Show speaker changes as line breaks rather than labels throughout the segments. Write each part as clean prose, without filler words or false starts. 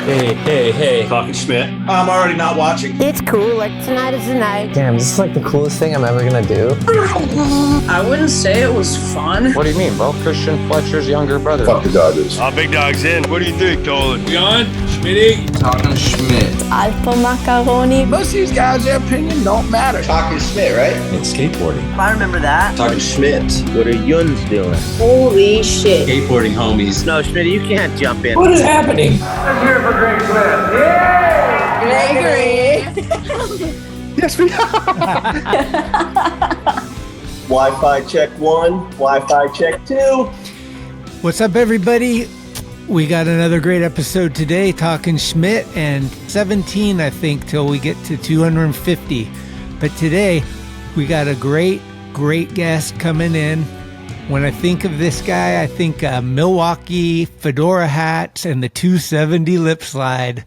Hey. Talkin Schmit. I'm already not watching.
It's cool, like tonight is the night.
Damn, this is like the coolest thing I'm ever gonna do.
I wouldn't say it was fun.
What do you mean, bro? Christian Fletcher's younger brother.
Fuck the Dodgers.
Big Dog's in. What do you think, Colin?
John, Schmitty.
Talkin Schmit.
Alpha macaroni.
Most of these guys, their opinion don't matter.
Talkin Schmit, right?
It's skateboarding.
I remember that.
Talkin Schmit. What are yuns doing?
Holy shit.
Skateboarding homies.
No, Schmitty, you can't jump in.
What is happening?
Gregory.
Yes, we are. Wi-Fi check 1, Wi-Fi check 2.
What's up, everybody? We got another great episode today, Talkin Schmit, and 17, I think, till we get to 250. But today, we got a great guest coming in. When I think of this guy, I think Milwaukee, fedora hats, and the 270 lip slide.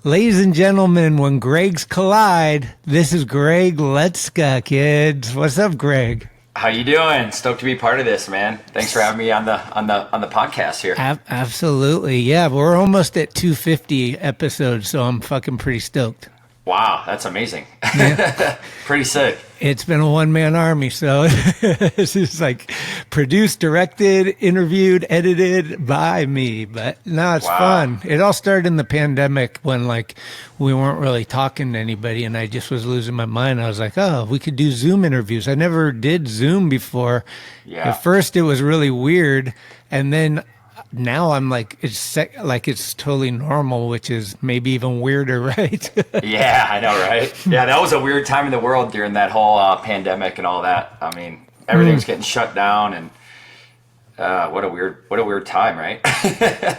Ladies and gentlemen, when Gregs collide, this is Greg Lutzka, kids. What's up, Greg?
How you doing? Stoked to be part of this, man. Thanks for having me on the podcast here.
Absolutely, yeah. We're almost at 250 episodes, so I'm fucking pretty stoked.
Wow, that's amazing.
Yeah.
Pretty sick.
It's been a one-man army, so this is like produced, directed, interviewed, edited by me. But no, it's fun. It all started in the pandemic when like we weren't really talking to anybody, and I just was losing my mind. I was like, oh, we could do Zoom interviews. I never did Zoom before.
Yeah.
At first, it was really weird, and then now I'm like, it's totally normal, which is maybe even weirder, right?
Yeah, I know, right? Yeah, that was a weird time in the world during that whole pandemic and all that. I mean, everything was getting shut down, and what a weird time, right?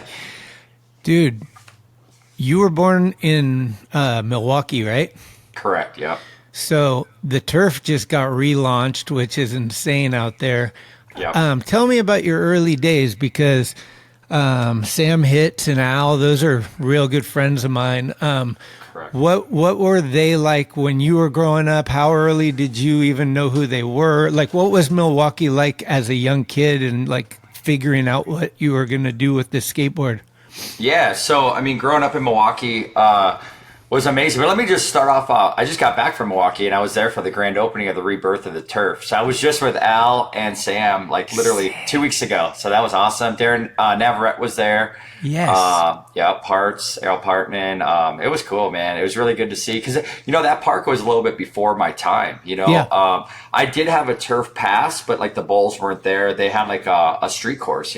Dude, you were born in Milwaukee, right?
Correct. Yeah.
So the turf just got relaunched, which is insane out there.
Yeah.
Tell me about your early days, because Sam Hitz and Al, those are real good friends of mine.
Correct.
What were they like when you were growing up? How early did you even know who they were? Like, what was Milwaukee like as a young kid and like figuring out what you were going to do with this skateboard?
Yeah. So, I mean, growing up in Milwaukee was amazing. But let me just start off. I just got back from Milwaukee, and I was there for the grand opening of the rebirth of the turf. So I was just with Al and Sam, like literally 2 weeks ago. So that was awesome. Darren Navarrete was there.
Yes.
Parts, Errol Partman. It was cool, man. It was really good to see, because that park was a little bit before my time.
Yeah.
I did have a turf pass, but like the bowls weren't there. They had like a street course.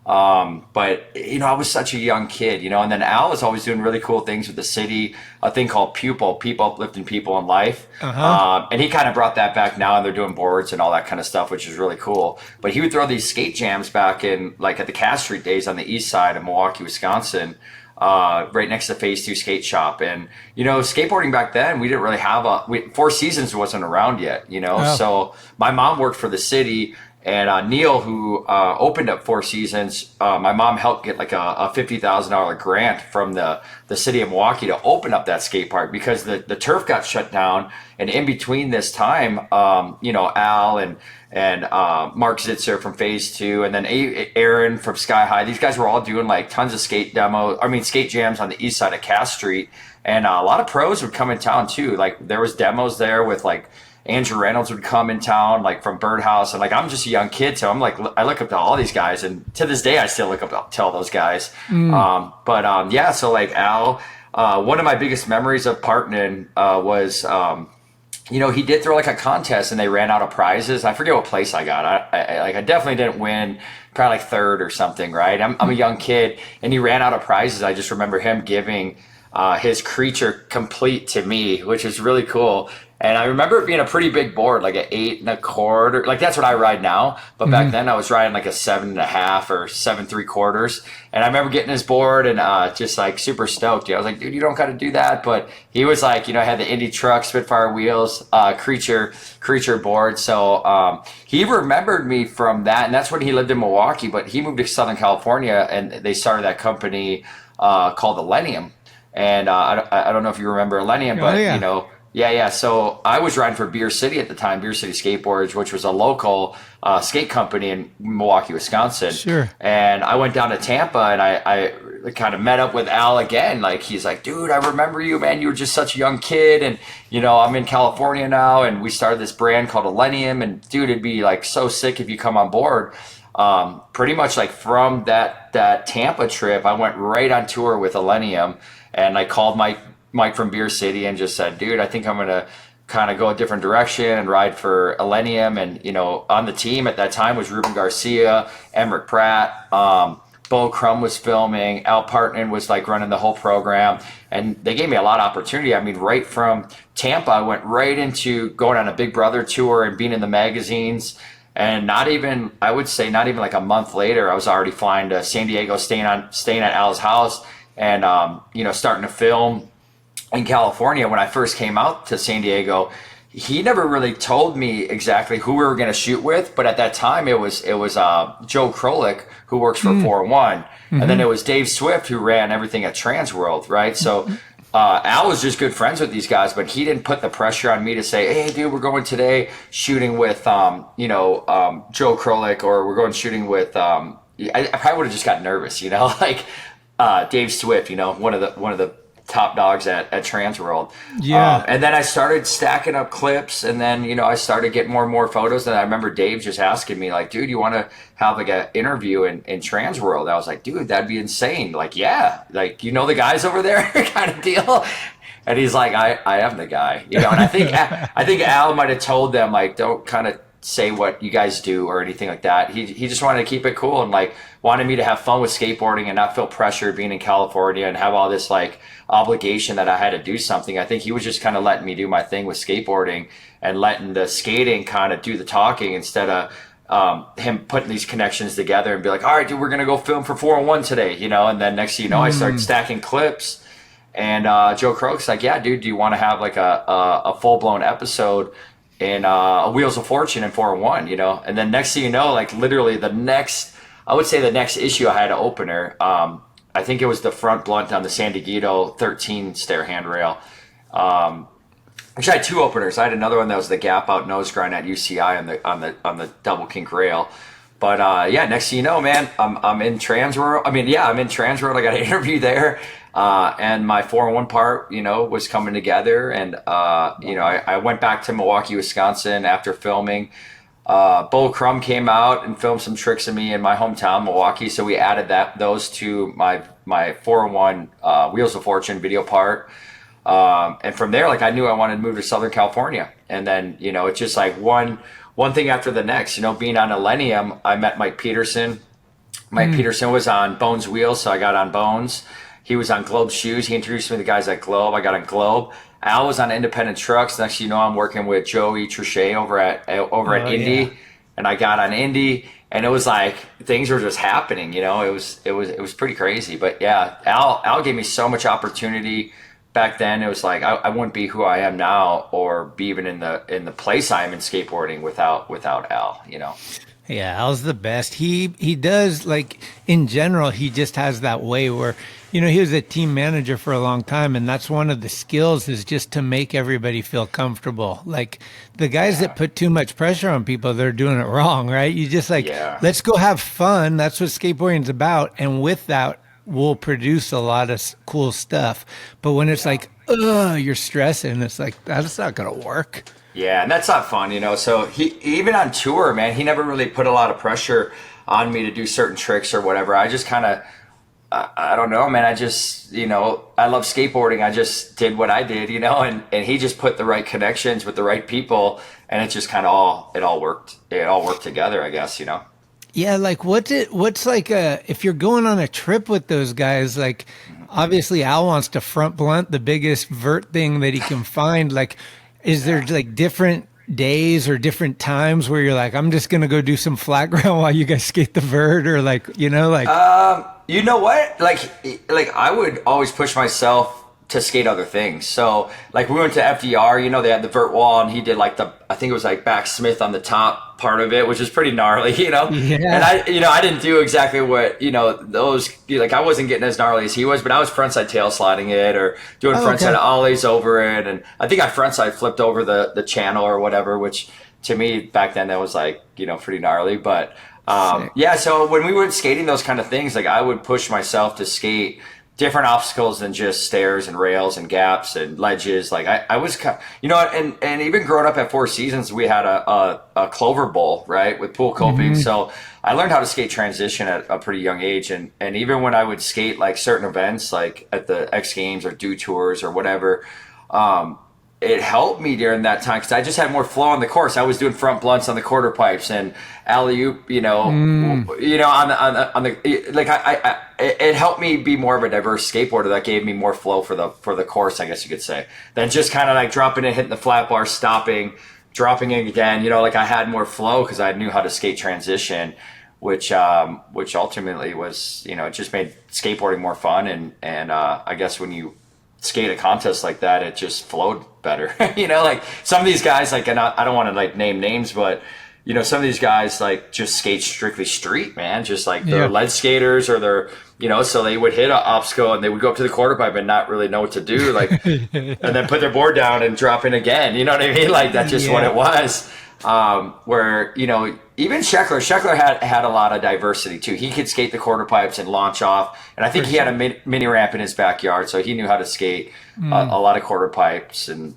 But I was such a young kid, and then Al was always doing really cool things with the city, a thing called people uplifting people in life.
Uh-huh.
And he kind of brought that back now, and they're doing boards and all that kind of stuff, which is really cool. But he would throw these skate jams back in, like at the Cass Street days on the east side of Milwaukee, Wisconsin, right next to Phase 2 Skate Shop. And, skateboarding back then, we didn't really have Four Seasons wasn't around yet,
Oh.
So my mom worked for the city. And Neil, who opened up Four Seasons, my mom helped get like a $50,000 grant from the city of Milwaukee to open up that skate park, because the turf got shut down. And in between this time, Al and Mark Zitzer from Phase 2, and then Aaron from Sky High, these guys were all doing like tons of skate jams on the east side of Cass Street. And a lot of pros would come in town too. Like there was demos there with like Andrew Reynolds would come in town, like from Birdhouse, and like I'm just a young kid, so I'm like I look up to all these guys, and to this day I still look up to all those guys. Yeah, so like Al, one of my biggest memories of partnering was he did throw like a contest, and they ran out of prizes. I forget what place I got. I definitely didn't win, probably like third or something, right? I'm a young kid, and he ran out of prizes. I just remember him giving his Creature Complete to me, which is really cool. And I remember it being a pretty big board, like an 8 1/4. Like that's what I ride now. But back then I was riding like a 7 1/2 or 7 3/4. And I remember getting his board and just like super stoked. I was like, dude, you don't got to do that. But he was like, had the Indy truck, Spitfire wheels, Creature board. So he remembered me from that. And that's when he lived in Milwaukee. But he moved to Southern California, and they started that company called Elenium. And I don't know if you remember Elenium, but Yeah. So I was riding for Beer City at the time, Beer City Skateboards, which was a local skate company in Milwaukee, Wisconsin.
Sure.
And I went down to Tampa, and I kind of met up with Al again. Like, he's like, dude, I remember you, man. You were just such a young kid. And, you know, I'm in California now, and we started this brand called Elenium. And, dude, it'd be, like, so sick if you come on board. Pretty much, like, from that Tampa trip, I went right on tour with Elenium. And I called Mike from Beer City and just said, dude, I think I'm going to kind of go a different direction and ride for Elenium. And, you know, on the team at that time was Ruben Garcia, Emmerich Pratt, Bo Crum was filming, Al Partnan was like running the whole program, and they gave me a lot of opportunity. I mean, right from Tampa, I went right into going on a Big Brother tour and being in the magazines. And not even like a month later, I was already flying to San Diego, staying at Al's house, and you know, starting to film in California. When I first came out to San Diego, he never really told me exactly who we were going to shoot with, but at that time it was Joe Krolik, who works for 401, and then it was Dave Swift, who ran everything at Transworld, right? So Al was just good friends with these guys, but he didn't put the pressure on me to say, hey, dude, we're going today shooting with Joe Krolik, or we're going shooting with I probably would have just got nervous, you know, like Dave Swift, you know, one of the top dogs at Transworld. Yeah. And then I started stacking up clips, and then, you know, I started getting more and more photos. And I remember Dave just asking me, like, dude, you want to have like an interview in Transworld? I was like, dude, that'd be insane. Like, yeah, like, you know, the guys over there kind of deal. And he's like, I am the guy, you know. And I think Al might have told them, like, don't kind of say what you guys do or anything like that. He just wanted to keep it cool, and like wanted me to have fun with skateboarding and not feel pressured being in California and have all this like obligation that I had to do something. I think he was just kind of letting me do my thing with skateboarding and letting the skating kind of do the talking, instead of him putting these connections together and be like, all right, dude, we're gonna go film for 401 today, you know. And then next thing you know, I started stacking clips, and Joe Krolik's like, yeah, dude, do you want to have like a full-blown episode in Wheels of Fortune in 401, you know? And then next thing you know, like literally the next issue, I had an opener. I think it was the front blunt on the San Diego 13 stair handrail. Actually, I had two openers. I had another one that was the gap out nose grind at UCI on the double kink rail. But yeah, next thing you know, man, I'm in Transworld. I'm in Transworld. I got an interview there. And my 401 part, you know, was coming together. And, you know, I went back to Milwaukee, Wisconsin after filming. Bo Crum came out and filmed some tricks of me in my hometown, Milwaukee. So we added those to my 401 Wheels of Fortune video part. And from there, like, I knew I wanted to move to Southern California. And then, you know, it's just like one thing after the next. You know, being on Elenium, I met Mike Peterson. Mike Peterson was on Bones Wheels, so I got on Bones. He was on Globe Shoes. He introduced me to the guys at Globe. I got on Globe. Al was on Independent Trucks. Next thing you know, I'm working with Joey Trichet over at Indy. Yeah. And I got on Indy, and it was like things were just happening, you know. It was pretty crazy. But yeah, Al gave me so much opportunity back then. It was like I wouldn't be who I am now, or be even in the place I am in skateboarding without Al, you know.
Yeah, Al's the best. He does, like, in general, he just has that way where, you know, he was a team manager for a long time, and that's one of the skills, is just to make everybody feel comfortable. Like, the guys that put too much pressure on people, they're doing it wrong, right? You just like, let's go have fun. That's what skateboarding's about. And with that, we'll produce a lot of cool stuff. But when it's like, you're stressing, it's like, that's not going to work.
Yeah, and that's not fun, you know. So he, even on tour, man, he never really put a lot of pressure on me to do certain tricks or whatever. I just kind of, I don't know, man. I just, you know, I love skateboarding. I just did what I did, you know, and he just put the right connections with the right people, and it just kind of it all worked together, I guess, you know.
Yeah, like what's like if you're going on a trip with those guys, like obviously Al wants to front blunt the biggest vert thing that he can find. Like, is there like different days or different times where you're like, I'm just gonna go do some flat ground while you guys skate the vert, or like, you know, like
you know what, like I would always push myself to skate other things. So like we went to FDR, you know, they had the vert wall, and he did like I think it was like back Smith on the top part of it, which is pretty gnarly, you know. And I didn't do exactly what, you know, those, like, I wasn't getting as gnarly as he was, but I was frontside tail sliding it or doing frontside ollies over it, and I think I frontside flipped over the channel or whatever, which to me back then that was like, you know, pretty gnarly. But Yeah, so when we were skating those kind of things, like I would push myself to skate different obstacles than just stairs and rails and gaps and ledges. Like I was, and even growing up at Four Seasons, we had a clover bowl, right, with pool coping. So I learned how to skate transition at a pretty young age. And even when I would skate like certain events, like at the X Games or Do Tours or whatever, it helped me during that time because I just had more flow on the course. I was doing front blunts on the quarter pipes and alley-oop, on the like it helped me be more of a diverse skateboarder. That gave me more flow for the course, I guess you could say, than just kind of like dropping it, hitting the flat bar, stopping, dropping it again. Like I had more flow because I knew how to skate transition, which ultimately was, it just made skateboarding more fun. And I guess when you skate a contest like that, it just flowed better. Like some of these guys, like, and I don't want to like name names, but some of these guys like just skate strictly street, man, just like they're lead skaters or they're, so they would hit an obstacle and they would go up to the quarter pipe and not really know what to do, like, and then put their board down and drop in again. You know what I mean? Like that's just what it was. Where, even Sheckler had a lot of diversity too. He could skate the quarter pipes and launch off. And I think he had a mini ramp in his backyard. So he knew how to skate a lot of quarter pipes and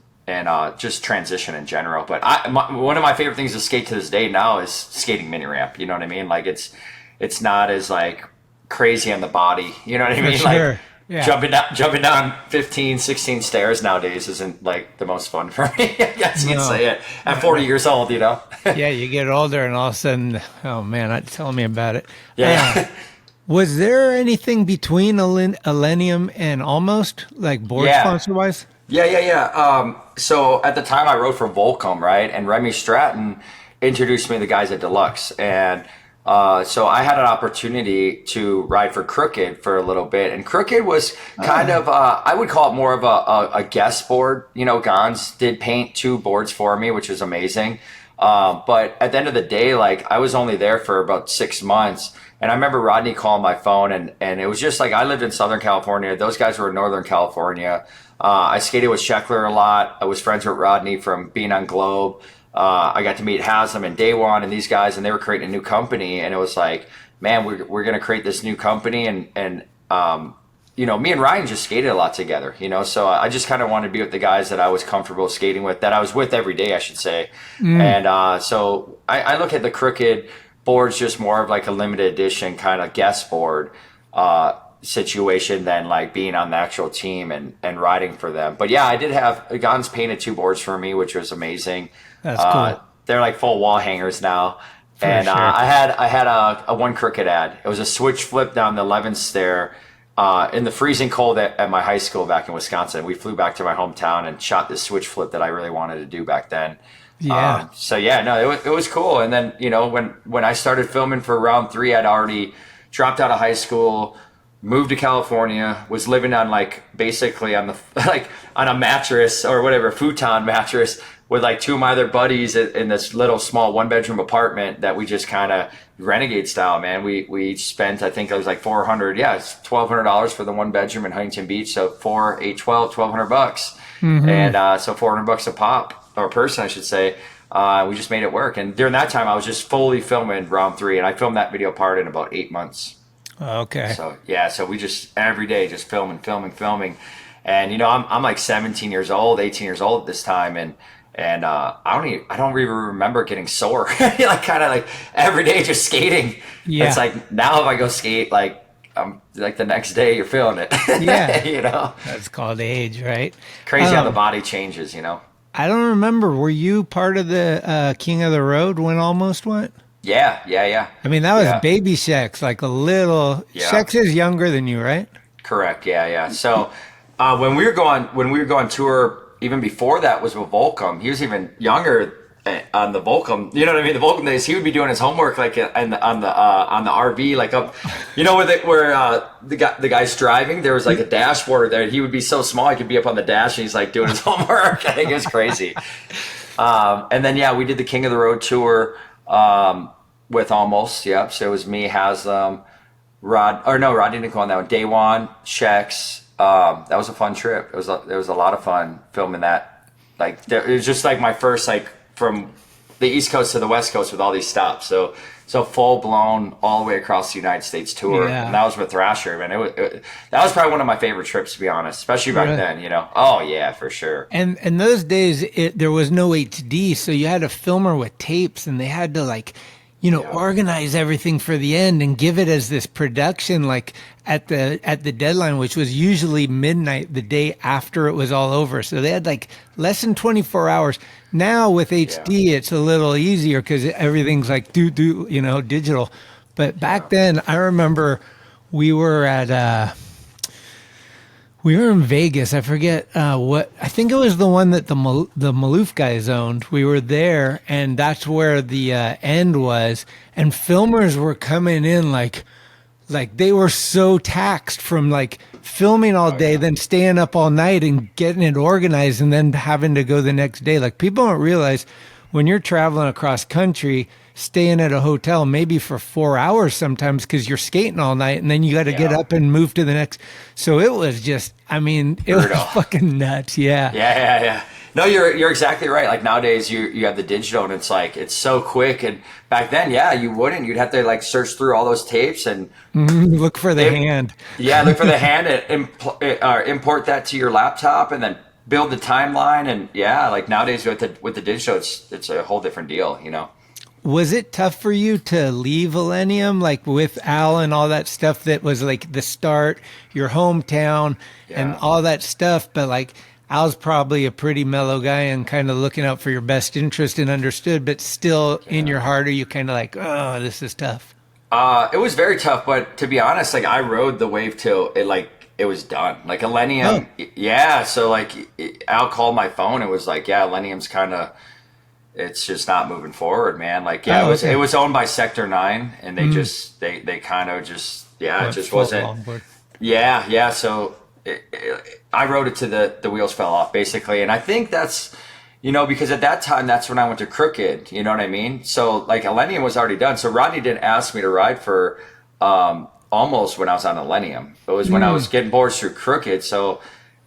just transition in general. But one of my favorite things to skate to this day now is skating mini ramp. You know what I mean? Like it's not as like crazy on the body. You know what I mean?
Sure.
Like,
yeah.
Jumping down 15, 16 stairs nowadays isn't like the most fun for me. I guess you could say it. At 40 years old,
Yeah, you get older and all of a sudden, oh man, tell me about it.
Yeah.
Was there anything between Elenium and Almost, like board sponsor wise?
Yeah. So at the time I rode for Volcom, right? And Remy Stratton introduced me to the guys at Deluxe. And so I had an opportunity to ride for Crooked for a little bit, and Crooked was kind of, I would call it more of a guest board. Gons did paint 2 boards for me, which was amazing. But at the end of the day, like I was only there for about 6 months, and I remember Rodney calling my phone, and it was just like I lived in Southern California. Those guys were in Northern California. I skated with Sheckler a lot. I was friends with Rodney from being on Globe. I got to meet Haslam and Day One and these guys, and they were creating a new company. And it was like, man, we're going to create this new company. And me and Ryan just skated a lot together, so I just kind of wanted to be with the guys that I was comfortable skating with, that I was with every day, I should say. And so I look at the Crooked boards just more of like a limited edition kind of guest board situation than like being on the actual team and riding for them. But yeah, I did have Gons painted 2 boards for me, which was amazing.
That's cool.
They're like full wall hangers now.
For
and
sure.
I had a one Crooked ad. It was a switch flip down the 11th stair in the freezing cold at my high school back in Wisconsin. We flew back to my hometown and shot this switch flip that I really wanted to do back then.
Yeah.
It was cool. And then, when I started filming for round 3, I'd already dropped out of high school, moved to California, was living on like basically on the like on a mattress or whatever, futon mattress with like 2 of my other buddies in this little small 1-bedroom apartment that we just kind of renegade style, man. We each spent, I think it was like it's $1,200 for the 1-bedroom in Huntington Beach. So 4, 8, 12, $1,200. And so $400 a pop, or person, I should say. We just made it work. And during that time, I was just fully filming round 3, and I filmed that video part in about 8 months.
Okay.
So we just every day just filming. And I'm like 17 years old, 18 years old at this time, and I don't even remember getting sore. Like kind of like every day just skating. Yeah. It's like now if I go skate, like like the next day you're feeling it.
Yeah. That's called age, right?
Crazy how the body changes,
I don't remember. Were you part of the King of the Road when Almost went?
Yeah.
I mean, that was baby Shex, like a little. Yeah. Shex is younger than you, right?
Correct. Yeah. So when we were going tour, even before that was with Volcom. He was even younger on the Volcom. You know what I mean? The Volcom days, he would be doing his homework like on the RV, like up. Where the guy's driving, there was like a dashboard there. He would be so small, he could be up on the dash, and he's like doing his homework. I think it was crazy. And then we did the King of the Road tour. With Almost, yep. So it was me, Haslam, Rodney didn't go on that one. Day One, Shex. That was a fun trip. There was a lot of fun filming that. Like it was just like my first like from the East Coast to the West Coast with all these stops. So full blown all the way across the United States tour.
Yeah.
And that was with Thrasher, man. That was probably one of my favorite trips, to be honest, especially back then, you know? Oh yeah, for sure.
And those days there was no HD. So you had a filmer with tapes and they had to like, you know, organize everything for the end and give it as this production, like at the deadline, which was usually midnight the day after it was all over. So they had like less than 24 hours. Now with HD, it's a little easier because everything's like you know, digital. But back then, I remember we were in Vegas. I forget what. I think it was the one that the Maloof guys owned. We were there, and that's where the end was. And filmers were coming in like they were so taxed from like filming all day, then staying up all night and getting it organized, and then having to go the next day. Like people don't realize when you're traveling across country, staying at a hotel maybe for 4 hours sometimes because you're skating all night and then you got to get up and move to the next. So it was just, I mean, it was fucking nuts. Yeah.
No, you're exactly right. Like nowadays you have the digital and it's like, it's so quick. And back then, you'd have to like search through all those tapes and
look for the hand.
Yeah. Look for the hand and import that to your laptop and then build the timeline. And like nowadays with the digital, it's a whole different deal, you know?
Was it tough for you to leave Elenium, like with Al and all that stuff that was like the start, your hometown and all that stuff? But like Al's probably a pretty mellow guy and kind of looking out for your best interest and understood, but still in your heart, are you kind of like, oh, this is tough?
It was very tough, but to be honest, like I rode the wave till it was done. Like Elenium, so like Al called my phone. It was like, Elenium's kind of, it's just not moving forward, man. Like, it was owned by Sector 9 and they just, they kind of just, it just wasn't. So I rode it to the wheels fell off basically. And I think that's, you know, because at that time, that's when I went to Crooked, you know what I mean? So like Elenium was already done. So Rodney didn't ask me to ride for, almost when I was on Elenium. It was when I was getting boards through Crooked. So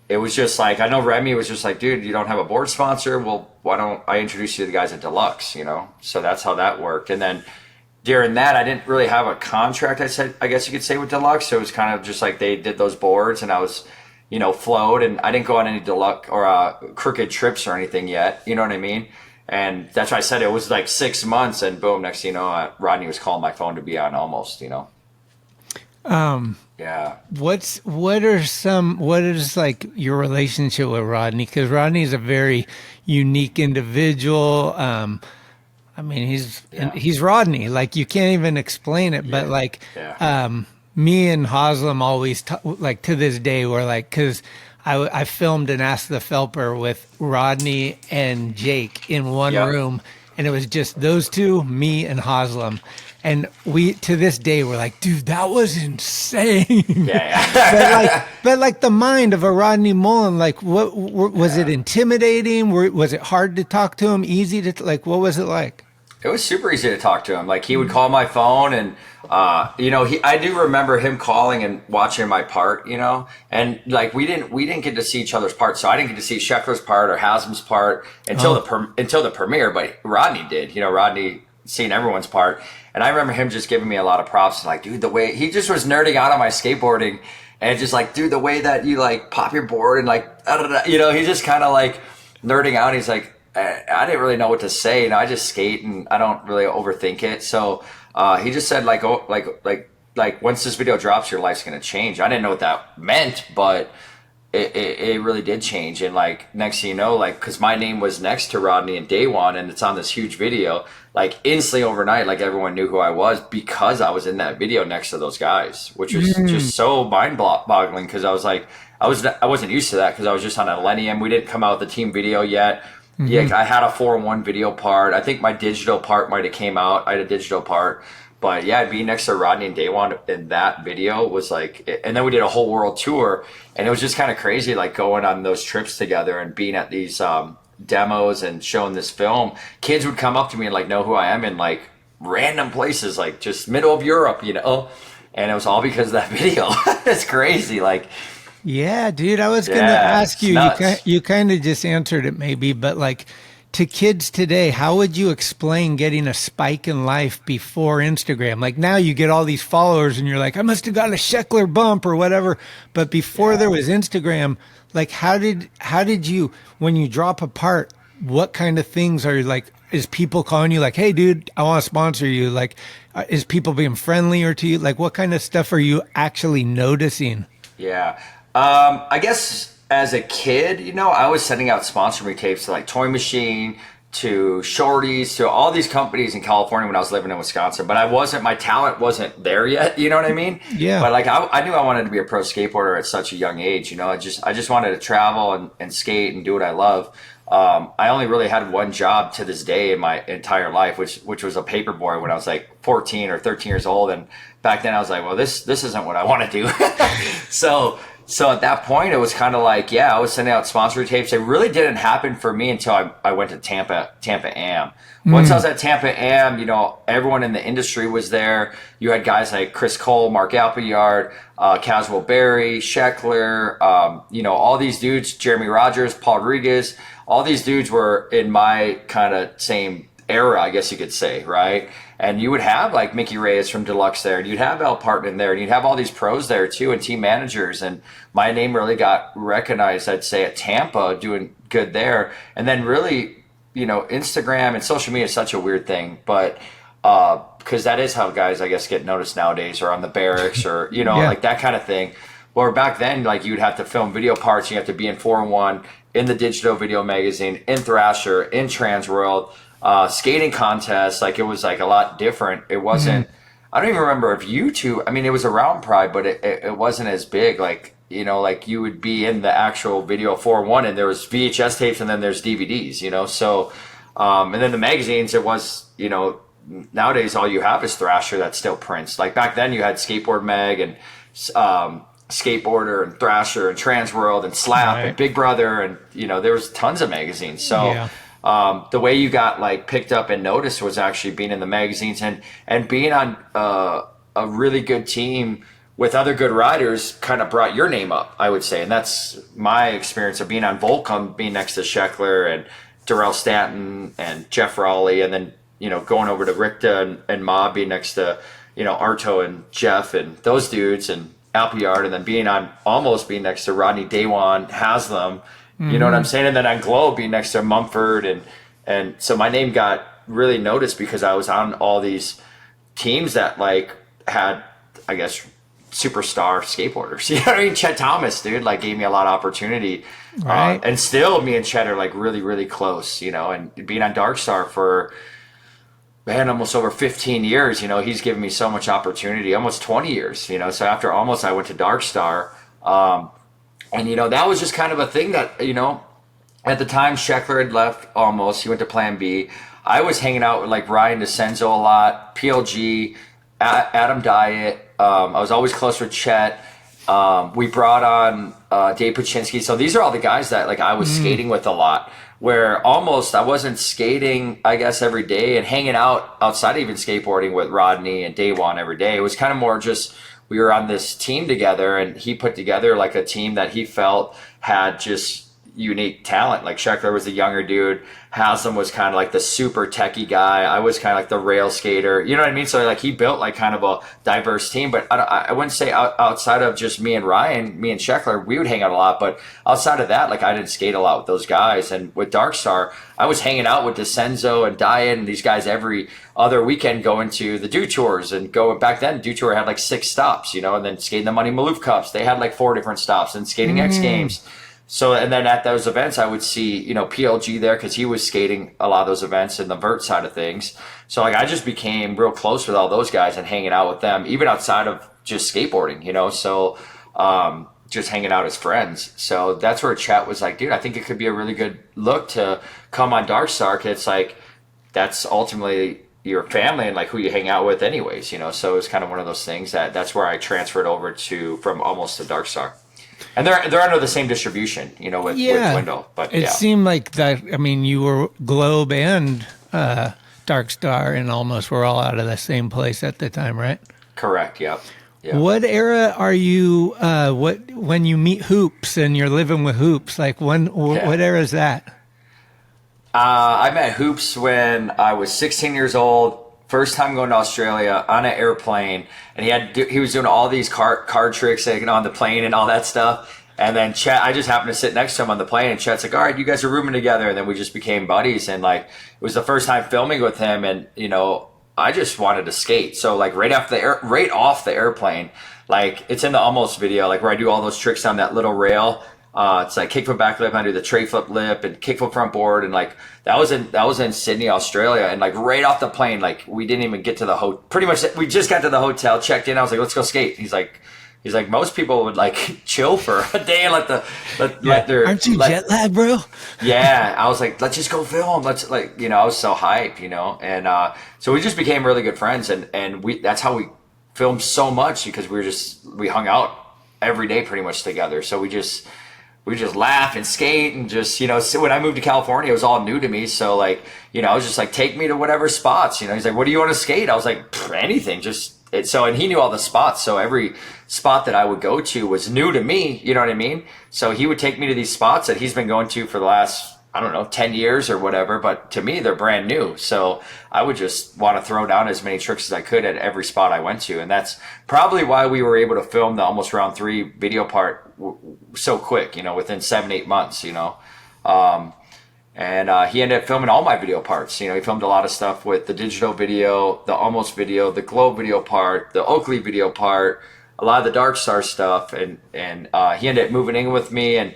it was just like, I know Remy was just like, dude, you don't have a board sponsor. Well, why don't I introduce you to the guys at Deluxe, you know? So that's how that worked. And then during that, I didn't really have a contract, I guess you could say, with Deluxe. So it was kind of just like they did those boards and I was, you know, flowed, and I didn't go on any Deluxe or Crooked trips or anything yet. You know what I mean? And that's why I said it was like 6 months and boom, next thing you know, Rodney was calling my phone to be on almost, you know?
What is like your relationship with Rodney? Because Rodney is a very unique individual. I mean, he's Rodney. Like you can't even explain it. But like, me and Haslam always like to this day, we're like, because I filmed an Ask the Felper with Rodney and Jake in one room, and it was just those two, me and Haslam. And we, to this day, we're like, dude, that was insane. but like the mind of a Rodney Mullen, like what was it intimidating? Was it hard to talk to him? Easy to, like, what was it like?
It was super easy to talk to him. Like he would call my phone and, you know, I do remember him calling and watching my part, you know, and like we didn't get to see each other's parts. So I didn't get to see Sheckler's part or Haslam's part until the premiere, but Rodney did, you know, Rodney seen everyone's part. And I remember him just giving me a lot of props. Like, dude, the way he just was nerding out on my skateboarding and just like, dude, the way that you like pop your board and like, you know, he's just kind of like nerding out. He's like, I didn't really know what to say. You know, I just skate and I don't really overthink it. So he just said like, oh, like once this video drops, your life's going to change. I didn't know what that meant, but it really did change. And like, next thing you know, like, cause my name was next to Rodney in day one and it's on this huge video, like instantly overnight, like everyone knew who I was because I was in that video next to those guys, which was just so mind boggling. Cause I was like, I wasn't used to that because I was just on Elenium. We didn't come out with the team video yet. Yeah, I had a 4-in-1 video part. I think my digital part might have came out. I had a digital part. But yeah, being next to Rodney and Day One in that video was like, and then we did a whole world tour and it was just kind of crazy, like going on those trips together and being at these demos and showing this film. Kids would come up to me and like know who I am in like random places, like just middle of Europe, you know? And it was all because of that video. It's crazy. Like,
yeah, dude, I was going to ask you, you kind of just answered it maybe, but like, to kids today, how would you explain getting a spike in life before Instagram? Like now you get all these followers and you're like, I must have got a Sheckler bump or whatever. But before there was Instagram, like how did you, when you drop a part, what kind of things are like, is people calling you like, hey dude, I want to sponsor you? Like, is people being friendlier to you? Like what kind of stuff are you actually noticing?
Yeah. I guess as a kid, you know, I was sending out sponsor me tapes to like Toy Machine, to Shorties, to all these companies in California when I was living in Wisconsin. But my talent wasn't there yet, you know what I mean?
Yeah.
But like I knew I wanted to be a pro skateboarder at such a young age, you know. I just wanted to travel and skate and do what I love. I only really had one job to this day in my entire life, which was a paperboy when I was like 14 or 13 years old. And back then I was like, well, this isn't what I want to do. So at that point, it was kind of like, yeah, I was sending out sponsor tapes. It really didn't happen for me until I went to Tampa Am. Once I was at Tampa Am, you know, everyone in the industry was there. You had guys like Chris Cole, Mark Appleyard, Caswell Berry, Sheckler, you know, all these dudes, Jeremy Rogers, Paul Rodriguez, all these dudes were in my kind of same era, I guess you could say, right? And you would have like Mickey Reyes from Deluxe there, and you'd have Al Parton there, and you'd have all these pros there too, and team managers. And my name really got recognized, I'd say, at Tampa, doing good there. And then really, you know, Instagram and social media is such a weird thing, but because that is how guys, I guess, get noticed nowadays, or on the barracks, or, you know, like that kind of thing. Or back then, like you'd have to film video parts, you have to be in 4-in-1, in the digital video magazine, in Thrasher, in Transworld, skating contests. Like it was like a lot different. It wasn't, I don't even remember if YouTube, I mean, it was around Pride, but it wasn't as big. Like, you know, like you would be in the actual video 4-in-1, and there was VHS tapes, and then there's DVDs, you know? So, and then the magazines, it was, you know, nowadays all you have is Thrasher that still prints. Like back then you had Skateboard Mag and Skateboarder and Thrasher and Transworld and Slap and Big Brother, and, you know, there was tons of magazines. So the way you got like picked up and noticed was actually being in the magazines and being on a really good team with other good riders kind of brought your name up, I would say. And that's my experience of being on Volcom, being next to Sheckler and Darrell Stanton and Jeff Raleigh, and then, you know, going over to Richta and Ma, being next to, you know, Arto and Jeff and those dudes, and Appleyard, and then almost being next to Rodney Daywan, Haslam, you know what I'm saying? And then on Globe, being next to Mumford. And so my name got really noticed because I was on all these teams that like had, I guess, superstar skateboarders. You know what I mean? Chet Thomas, dude, like gave me a lot of opportunity. Right. And still me and Chet are like really, really close, you know, and being on Darkstar for, man, almost over 15 years, you know, he's given me so much opportunity, almost 20 years, you know. So after almost, I went to Darkstar. And, you know, that was just kind of a thing that, you know, at the time Sheckler had left almost, he went to Plan B. I was hanging out with like Ryan DeCenzo a lot, PLG, Adam Diet. I was always close with Chet. We brought on Dave Paczynski. So these are all the guys that like I was skating with a lot, where almost I wasn't skating, I guess, every day and hanging out outside of even skateboarding with Rodney and Daywan every day. It was kind of more just we were on this team together, and he put together like a team that he felt had just unique talent. Like Sheckler was the younger dude, Haslam was kind of like the super techie guy, I was kind of like the rail skater, you know what I mean? So like he built like kind of a diverse team. But I wouldn't say outside of just me and Ryan, me and Sheckler, we would hang out a lot, but outside of that, like I didn't skate a lot with those guys. And with Darkstar, I was hanging out with DeCenzo and Diet and these guys every other weekend, going to the Dew Tours, and going back then Dew Tour had like 6 stops, you know, and then skating the Money Maloof Cups, they had like 4 different stops, and skating X Games. So, and then at those events, I would see, you know, PLG there because he was skating a lot of those events in the vert side of things. So, like, I just became real close with all those guys and hanging out with them, even outside of just skateboarding, you know. So, just hanging out as friends. So that's where Chet was like, dude, I think it could be a really good look to come on Darkstar, because it's like that's ultimately your family and like who you hang out with anyways, you know. So it was kind of one of those things that's where I transferred over to from almost to Darkstar. And they're under the same distribution, you know, with Wendell. But
it seemed like that. I mean, you were Globe and Darkstar, and almost were all out of the same place at the time, right?
Correct. Yep.
What era are you? When you meet Hoops and you're living with Hoops? Like what era is that?
I met Hoops when I was 16 years old. First time going to Australia on an airplane, and he was doing all these card tricks, like, on the plane and all that stuff. And then Chet, I just happened to sit next to him on the plane, and Chet's like, "All right, you guys are rooming together." And then we just became buddies, and like it was the first time filming with him, and I just wanted to skate. So like right off the airplane, like it's in the Almost video, like where I do all those tricks on that little rail. It's like kickflip backflip, I do the tray flip lip and kickflip front board, and like that was in Sydney, Australia, and like right off the plane, like we didn't even get to the hotel. Pretty much, we just got to the hotel, checked in. I was like, "Let's go skate." He's like, most people would like chill for a day and let their.
Aren't you jet lag, bro?
Yeah, I was like, let's just go film. Let's I was so hyped, and so we just became really good friends, and that's how we filmed so much, because we hung out every day pretty much together. So we just laugh and skate and just, so when I moved to California, it was all new to me. So like, I was just like, take me to whatever spots, he's like, "What do you want to skate?" I was like, anything, and he knew all the spots. So every spot that I would go to was new to me. You know what I mean? So he would take me to these spots that he's been going to for the last, I don't know, 10 years or whatever. But to me, they're brand new. So I would just want to throw down as many tricks as I could at every spot I went to. And that's probably why we were able to film the Almost Round 3 video part so quick, within 7-8 months, And he ended up filming all my video parts. He filmed a lot of stuff with the digital video, the Almost video, the Glow video part, the Oakley video part, a lot of the Darkstar stuff. And he ended up moving in with me, and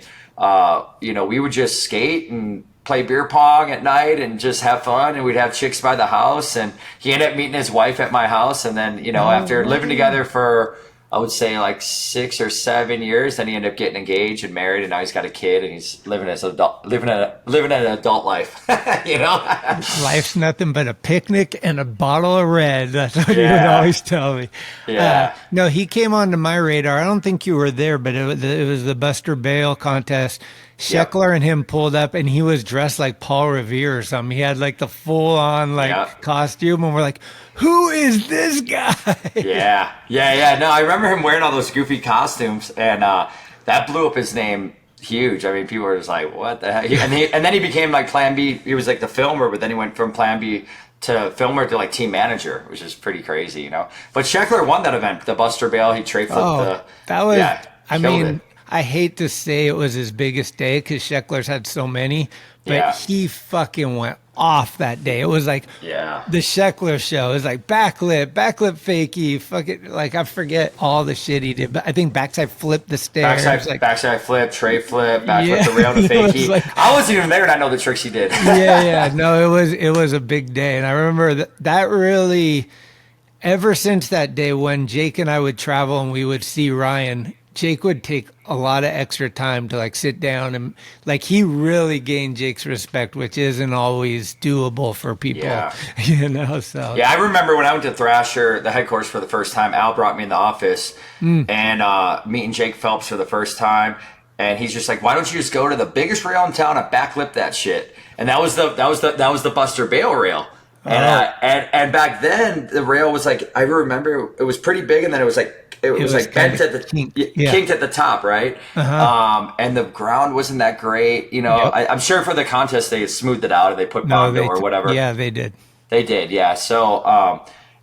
we would just skate and play beer pong at night and just have fun, and we'd have chicks by the house. And he ended up meeting his wife at my house, and then after living together for, I would say, like 6 or 7 years, then he ended up getting engaged and married, and now he's got a kid, and he's living an adult life.
Life's nothing but a picnic and a bottle of red. That's what he would always tell me.
Yeah.
No, he came onto my radar. I don't think you were there, but it was the Buster Bale contest. Sheckler and him pulled up, and he was dressed like Paul Revere or something. He had like the full on costume, and we're like, "Who is this guy?"
Yeah. No, I remember him wearing all those goofy costumes, and that blew up his name huge. I mean, people were just like, "What the heck?" And then he became like Plan B. He was like the filmer, but then he went from Plan B to filmer to like team manager, which is pretty crazy, But Sheckler won that event, the Buster Bale. He tray flipped
that was. I mean.
It.
I hate to say it was his biggest day because Sheckler's had so many, but he fucking went off that day. It was like the Sheckler show. It was like backflip fakie, fucking, like I forget all the shit he did, but I think backside flip the stairs.
Backside flip, tray flip, backflip the rail to fakie. I wasn't even there and I know the tricks he did.
No, it was a big day. And I remember that really, ever since that day when Jake and I would travel and we would see Ryan, Jake would take a lot of extra time to like sit down, and like he really gained Jake's respect, which isn't always doable for people, so.
Yeah, I remember when I went to Thrasher, the head course, for the first time, Al brought me in the office and meeting Jake Phelps for the first time. And he's just like, "Why don't you just go to the biggest rail in town and backflip that shit?" And that was the Buster Bale rail. And back then the rail was like, I remember it was pretty big, and then it was like, it was like bent at the kinked at the top, right? And the ground wasn't that great, I'm sure for the contest they smoothed it out and they put Bondo or whatever.
Yeah, they did.
Yeah. So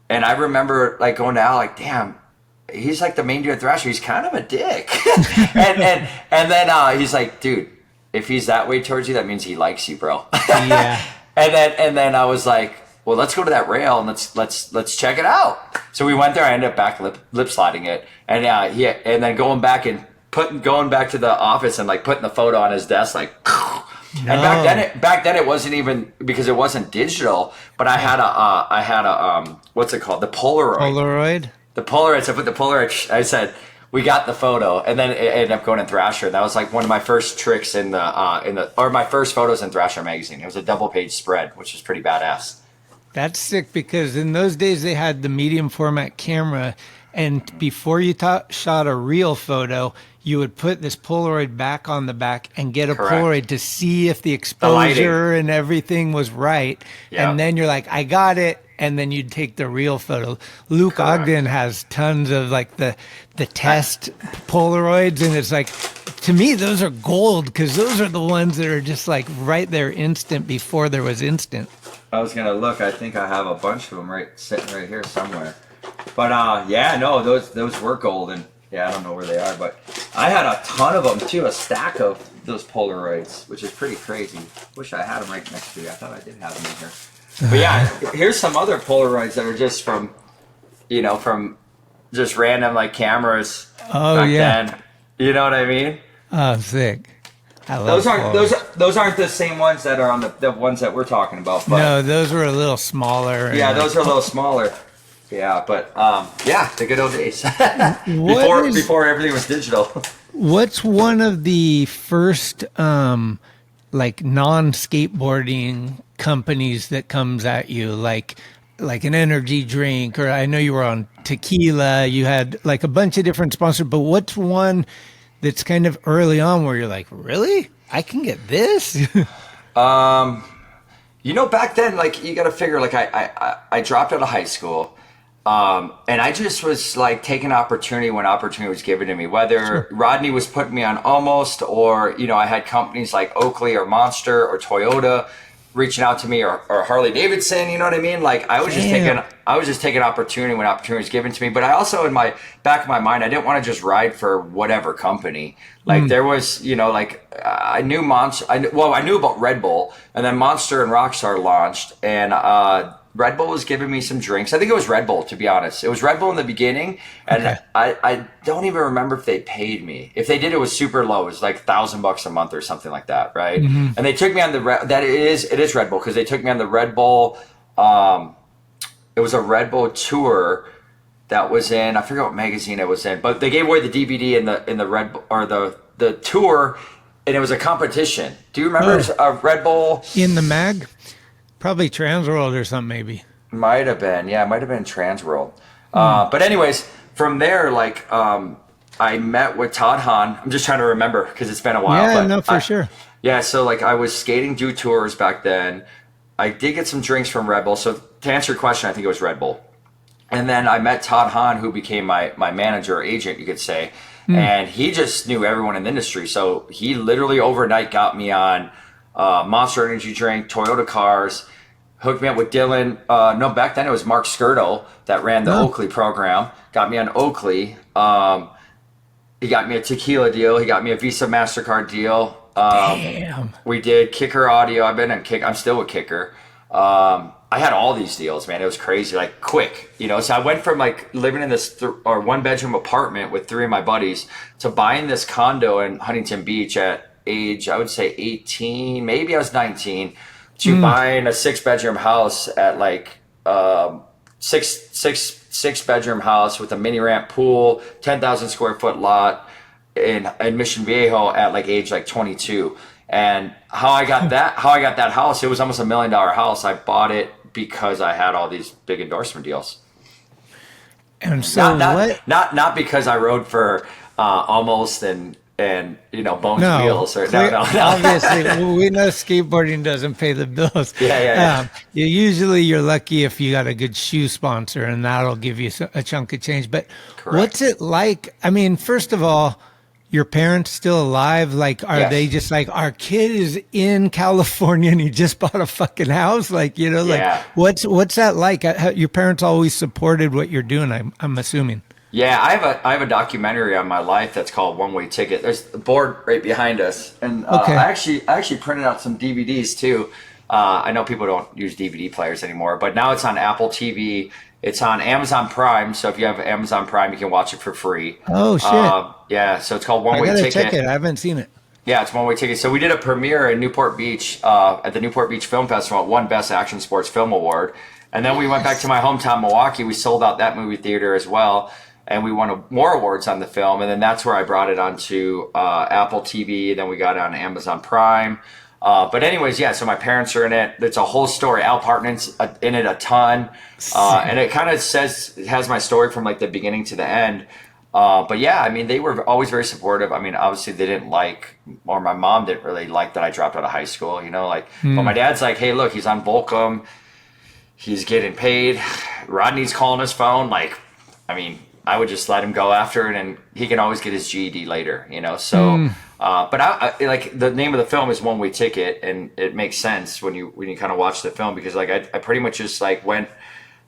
and I remember like going to Al, like, damn, he's like the main dude at Thrasher, he's kind of a dick. and then he's like, "Dude, if he's that way towards you, that means he likes you, bro."
Yeah.
And then I was like, "Well, let's go to that rail and let's check it out." So we went there. I ended up back lip sliding it, and and then going back to the office and like putting the photo on his desk, like. No. And back then it wasn't even, because it wasn't digital, but I had a what's it called, the Polaroid. The Polaroid. So I put the Polaroid. I said, "We got the photo," and then it ended up going in Thrasher. That was like one of my first tricks or my first photos in Thrasher magazine. It was a double page spread, which was pretty badass.
That's sick, because in those days they had the medium format camera, and before you shot a real photo, you would put this Polaroid back on the back and get a Polaroid to see if the exposure and everything was right. Yep. And then you're like, "I got it." And then you'd take the real photo. Luke Ogden has tons of like the test Polaroids, and it's like to me, those are gold because those are the ones that are just like right there instant before there was instant.
I was gonna look. I think I have a bunch of them sitting right here somewhere. But yeah, no, those were golden. Yeah, I don't know where they are, but I had a ton of them too, a stack of those Polaroids, which is pretty crazy. Wish I had them right next to you. I thought I did have them in here. But yeah, here's some other Polaroids that are just from just random like cameras back then. You know what I mean?
Oh, sick. I love
those aren't the same ones that are on the ones that we're talking about. But
no, those were a little smaller.
Yeah, those are a little smaller. Yeah, but yeah, the good old days before everything was digital.
What's one of the first like non-skateboarding companies that comes at you, like an energy drink, or I know you were on tequila, you had like a bunch of different sponsors, but what's one that's kind of early on where you're like, really? I can get this?
Back then, like, you got to figure, like, I dropped out of high school. And I just was like taking opportunity when opportunity was given to me, whether Rodney was putting me on Almost, or, I had companies like Oakley or Monster or Toyota reaching out to me, or Harley Davidson, you know what I mean? Like I was just taking opportunity when opportunity was given to me. But I also, in my back of my mind, I didn't want to just ride for whatever company. Like there was, I knew I knew about Red Bull, and then Monster and Rockstar launched, and Red Bull was giving me some drinks. I think it was Red Bull, to be honest. It was Red Bull in the beginning, and I don't even remember if they paid me. If they did, it was super low. It was like $1,000 a month or something like that, right? Mm-hmm. And they took me on it is Red Bull, because they took me on the Red Bull. It was a Red Bull tour that was in, I forget what magazine it was in, but they gave away the DVD in the Red Bull, or the tour, and it was a competition. Do you remember a Red Bull
in the mag? Probably Transworld or something, maybe.
Might have been, yeah, it might have been Transworld. But anyways, from there, like, I met with Todd Hahn. I'm just trying to remember because it's been a while.
Yeah, no, for sure.
Yeah, so like I was skating due tours back then. I did get some drinks from Red Bull. So to answer your question, I think it was Red Bull. And then I met Todd Hahn, who became my manager or agent, you could say. And he just knew everyone in the industry. So he literally overnight got me on Monster Energy drink, Toyota cars, hooked me up with Dylan. No, back then it was Mark Skirtle that ran the Oakley program. Got me on Oakley. He got me a tequila deal. He got me a Visa MasterCard deal.
Damn.
We did Kicker Audio. I've been on I'm still with Kicker. I had all these deals, man. It was crazy, like quick, So I went from like living in this one bedroom apartment with three of my buddies to buying this condo in Huntington Beach at age, I would say 18, maybe I was 19, to buying a 6-bedroom house at like six bedroom house with a mini ramp pool, 10,000 square foot lot in Mission Viejo at like age like 22. And how I got that house, it was almost $1 million house. I bought it because I had all these big endorsement deals.
And so
not because I rode for Almost and Bones Wheels.
Obviously, we know skateboarding doesn't pay the bills.
Yeah.
Usually you're lucky if you got a good shoe sponsor, and that'll give you a chunk of change. But What's it like? I mean, first of all, your parents still alive? Like, are they just like, our kid is in California and he just bought a fucking house? Like, what's that like? Your parents always supported what you're doing, I'm assuming.
Yeah, I have a documentary on my life that's called One Way Ticket. There's the board right behind us, and I actually printed out some DVDs too. I know people don't use DVD players anymore, but now it's on Apple TV. It's on Amazon Prime, so if you have Amazon Prime, you can watch it for free.
Oh shit!
Yeah, so it's called One Way Ticket.
I gotta check it. I haven't seen it.
Yeah, it's One Way Ticket. So we did a premiere in Newport Beach at the Newport Beach Film Festival, won Best Action Sports Film Award, and then we went back to my hometown, Milwaukee. We sold out that movie theater as well. And we won more awards on the film. And then that's where I brought it onto Apple TV. Then we got it on Amazon Prime. But anyways, yeah, so my parents are in it. It's a whole story. Al Partnon's in it a ton. And it kind of has my story from like the beginning to the end. But yeah, I mean, they were always very supportive. I mean, obviously they didn't or my mom didn't really like that I dropped out of high school, but my dad's like, hey, look, he's on Volcom. He's getting paid. Rodney's calling his phone. I would just let him go after it, and he can always get his GED later, So But I like the name of the film is One Way Ticket, and it makes sense when you kind of watch the film, because like I pretty much just like went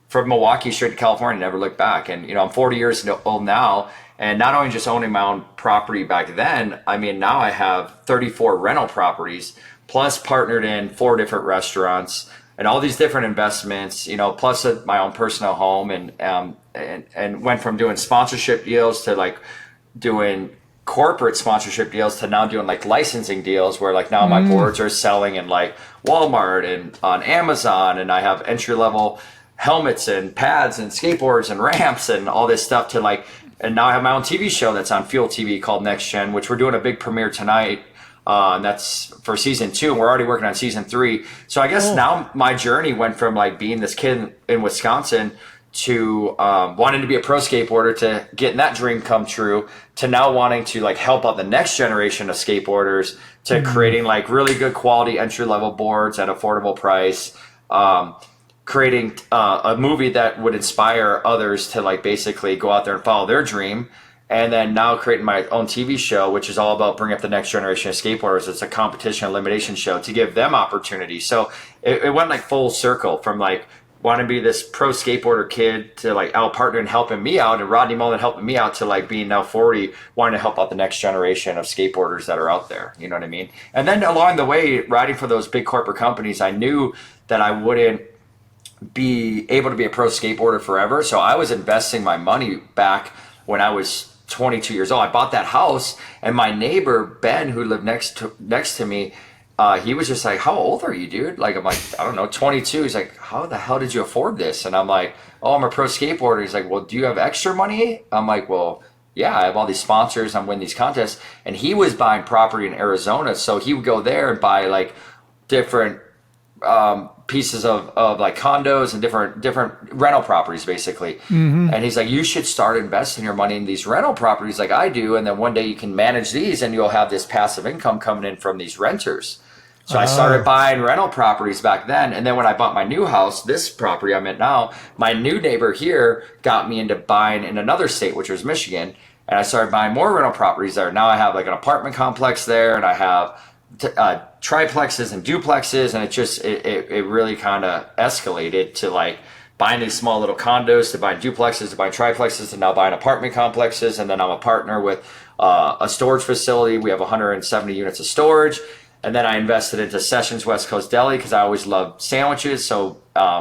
from Milwaukee straight to California, never looked back. And you know, I'm 40 years old now, and not only just owning my own property back then, I mean now I have 34 rental properties, plus partnered in 4 different restaurants and all these different investments, you know, plus my own personal home, and went from doing sponsorship deals to like doing corporate sponsorship deals to now doing like licensing deals, where like now my boards are selling in like Walmart and on Amazon, and I have entry level helmets and pads and skateboards and ramps and all this stuff to like, and now I have my own TV show that's on Fuel TV called NextGen, which we're doing a big premiere tonight. And that's for season 2, and we're already working on season 3. So I guess now my journey went from like being this kid in Wisconsin to wanting to be a pro skateboarder, to getting that dream come true, to now wanting to like help out the next generation of skateboarders, to creating like really good quality entry level boards at affordable price, creating a movie that would inspire others to like basically go out there and follow their dream. And then now creating my own TV show, which is all about bringing up the next generation of skateboarders. It's a competition elimination show to give them opportunity. So it went like full circle from like wanting to be this pro skateboarder kid to like Al partnering helping me out, and Rodney Mullen helping me out, to like being now 40, wanting to help out the next generation of skateboarders that are out there. You know what I mean? And then along the way, riding for those big corporate companies, I knew that I wouldn't be able to be a pro skateboarder forever. So I was investing my money back when I was 22 years old. I bought that house, and my neighbor Ben, who lived next to me, he was just like, "How old are you, dude?" Like, I'm like, "I don't know, 22." He's like, "How the hell did you afford this?" And I'm like, "Oh, I'm a pro skateboarder." He's like, "Well, do you have extra money?" I'm like, "Well, yeah, I have all these sponsors. I'm winning these contests." And he was buying property in Arizona, so he would go there and buy like different pieces of like condos and different rental properties, basically. And he's like, "You should start investing your money in these rental properties like I do, and then one day you can manage these, and you'll have this passive income coming in from these renters." So I started buying rental properties back then. And then when I bought my new house, this property I'm in now, my new neighbor here got me into buying in another state, which was Michigan. And I started buying more rental properties there. Now I have like an apartment complex there, and I have triplexes and duplexes. And it really kind of escalated to like buying these small little condos, to buying duplexes, to buying triplexes, to now buying apartment complexes. And then I'm a partner with a storage facility. We have 170 units of storage. And then I invested into Sessions West Coast Deli because I always loved sandwiches. So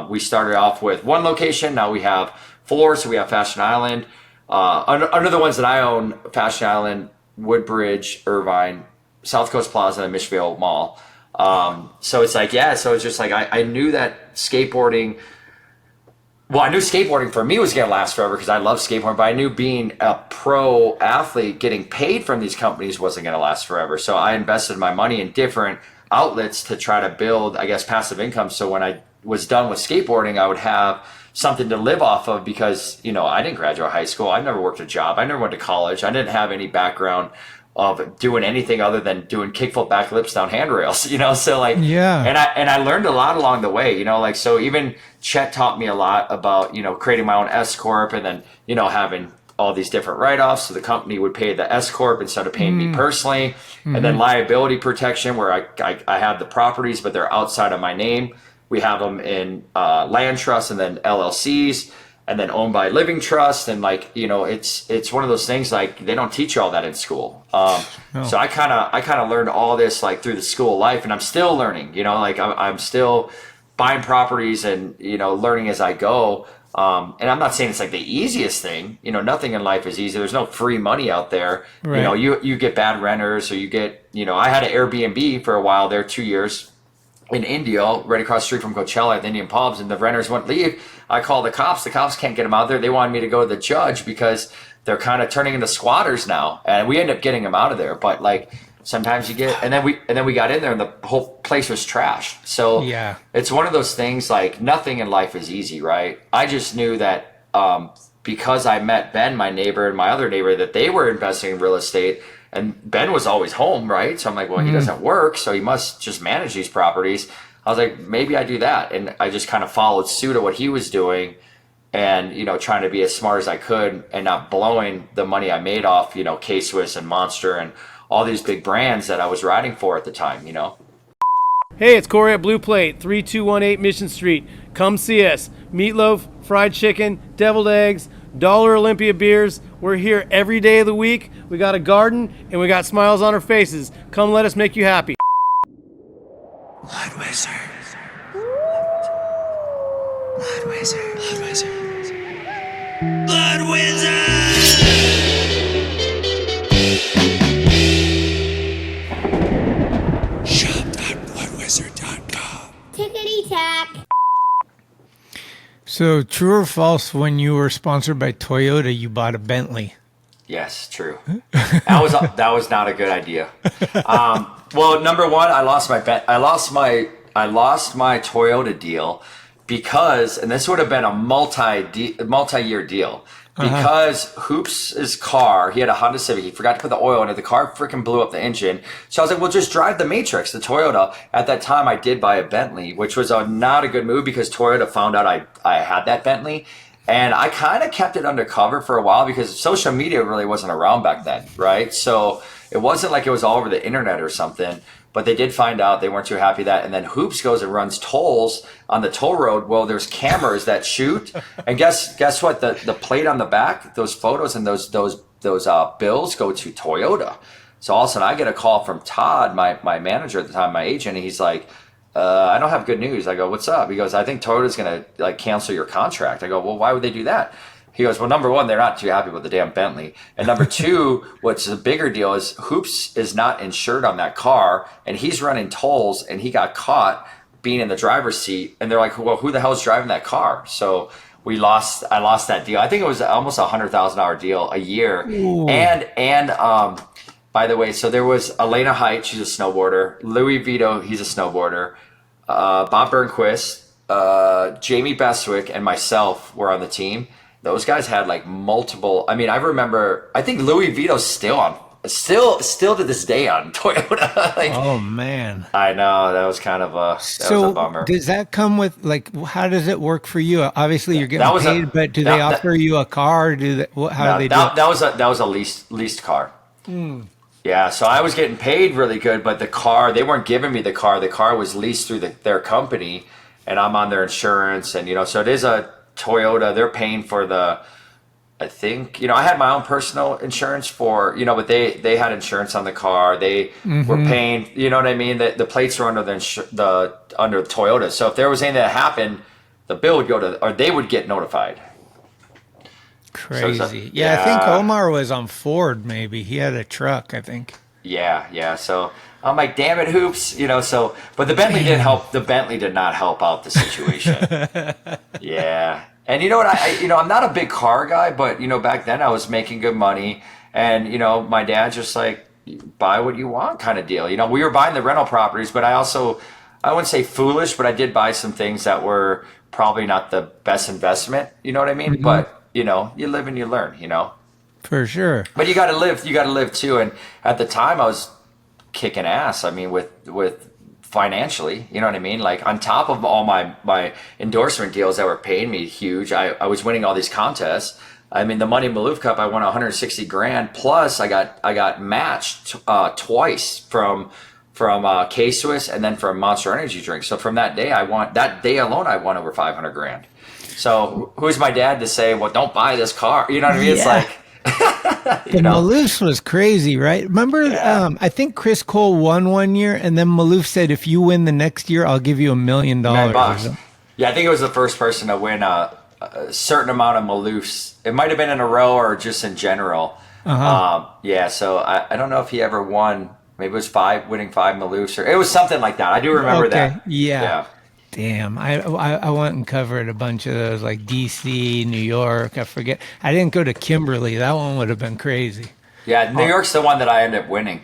we started off with one location. Now we have 4. So we have Fashion Island. Under the ones that I own, Fashion Island, Woodbridge, Irvine, South Coast Plaza, and Michville Mall. So it's like, yeah, so it's just like I knew that skateboarding... Well, I knew skateboarding for me was going to last forever because I love skateboarding, but I knew being a pro athlete, getting paid from these companies, wasn't going to last forever. So I invested my money in different outlets to try to build, I guess, passive income. So when I was done with skateboarding, I would have something to live off of because, you know, I didn't graduate high school. I never worked a job. I never went to college. I didn't have any background of doing anything other than doing kickflip backflips down handrails, you know? So like, yeah. And I learned a lot along the way, you know, like, so even Chet taught me a lot about, you know, creating my own S Corp and then, you know, having all these different write-offs. So the company would pay the S Corp instead of paying me personally. And then liability protection, where I have the properties, but they're outside of my name. We have them in land trusts and then LLCs. And then owned by living trust, and like, you know, it's one of those things like they don't teach you all that in school. So I kind of learned all this like through the school life, and I'm still learning. You know, like I'm still buying properties and, you know, learning as I go. And I'm not saying it's like the easiest thing. You know, nothing in life is easy. There's no free money out there. Right. You know, you get bad renters, or you get, you know, I had an Airbnb for a while there, 2 years. In India, right across the street from Coachella at the Indian pubs, and the renters wouldn't leave. I called the cops. The cops can't get them out there. They wanted me to go to the judge because they're kind of turning into squatters now, and we end up getting them out of there. But like sometimes you get, and then we got in there, and the whole place was trashed. So yeah, it's one of those things. Like nothing in life is easy, right? I just knew that because I met Ben, my neighbor, and my other neighbor, that they were investing in real estate. And Ben was always home, right? So I'm like, well, he doesn't work, so he must just manage these properties. I was like, maybe I do that. And I just kind of followed suit of what he was doing. and, you know, trying to be as smart as I could and not blowing the money I made off, you know, K-Swiss and Monster and all these big brands that I was riding for at the time, you know.
Hey, it's Corey at Blue Plate, 3218 Mission Street. Come see us. Meatloaf, fried chicken, deviled eggs, Dollar Olympia beers. We're here every day of the week. We got a garden and we got smiles on our faces. Come let us make you happy.
Blood Wizard. Blood Wizard. Blood Wizard. Blood Wizard. Shop.bloodwizard.com.
Tickety tack.
So, true or false, when you were sponsored by Toyota, you bought a Bentley?
Yes, true. That was not a good idea. Well, number one, I lost my Toyota deal because, and this would have been a multi-year deal, because Hoops' car, he had a Honda Civic, he forgot to put the oil in it, the car freaking blew up the engine. So I was like, well, just drive the Matrix, the Toyota. At that time, I did buy a Bentley, which was not a good move because Toyota found out I had that Bentley. And I kind of kept it undercover for a while because social media really wasn't around back then, right? So it wasn't like it was all over the internet or something, but they did find out. They weren't too happy that. And then Hoops goes and runs tolls on the toll road. Well, there's cameras that shoot. And guess what? The plate on the back, those photos and those bills go to Toyota. So all of a sudden I get a call from Todd, my manager at the time, my agent, and he's like, I don't have good news. I go, what's up? He goes, I think Toyota's going to like cancel your contract. I go, well, why would they do that? He goes, well, number one, they're not too happy with the damn Bentley. And number two, what's the bigger deal is Hoops is not insured on that car and he's running tolls and he got caught being in the driver's seat. And they're like, well, who the hell's driving that car? So I lost that deal. I think it was almost $100,000 deal a year. Ooh. And by the way, so there was Elena Height, she's a snowboarder. Louis Vito, he's a snowboarder. Bob Burnquist, Jamie Bestwick, and myself were on the team. Those guys had like multiple. I mean, I think Louis Vito's still to this day on Toyota. Like,
oh man,
I know that was kind of was a bummer.
Does that come with like? How does it work for you? Obviously, you're getting paid, but do they offer you a car? Or do they? How do they do it?
That was a leased car. Mm. Yeah, so I was getting paid really good, but the car, they weren't giving me the car. The car was leased through their company, and I'm on their insurance. And, you know, so it is a Toyota. They're paying for I think, you know, I had my own personal insurance for, you know, but they had insurance on the car. They were paying, you know what I mean? The plates were under under Toyota. So if there was anything that happened, the bill would go or they would get notified.
Crazy. So I think Omar was on Ford, maybe. He had a truck, I think. Yeah. So I'm like, damn it, Hoops. You know, so, but the Bentley didn't help. The Bentley did not help out the situation. Yeah. And you know what? I'm not a big car guy, but, you know, back then I was making good money. And, you know, my dad just like, buy what you want kind of deal. You know, we were buying the rental properties, but I wouldn't say foolish, but I did buy some things that were probably not the best investment. You know what I mean? Mm-hmm. But, you know, you live and you learn, you know? For sure.
But you got to live too. And at the time I was kicking ass. I mean, with financially, you know what I mean? Like on top of all my endorsement deals that were paying me huge, I was winning all these contests. I mean, the Maloof Cup, I won 160 grand. Plus I got matched twice from K-Swiss and then from Monster Energy Drink. So from that day alone, I won over 500 grand. So who's my dad to say, well, don't buy this car? You know what I mean? It's like,
the Maloofs was crazy, right? Remember, I think Chris Cole won one year, and then Maloof said, if you win the next year, I'll give you $1 million.
Yeah, I think it was the first person to win a certain amount of Maloofs. It might have been in a row or just in general. So I don't know if he ever won. Maybe it was winning 5 Maloofs, or it was something like that. I do remember that.
Yeah. Damn, I went and covered a bunch of those, like DC, New York. I forget. I didn't go to Kimberly. That one would have been crazy.
Yeah, New York's the one that I ended up winning.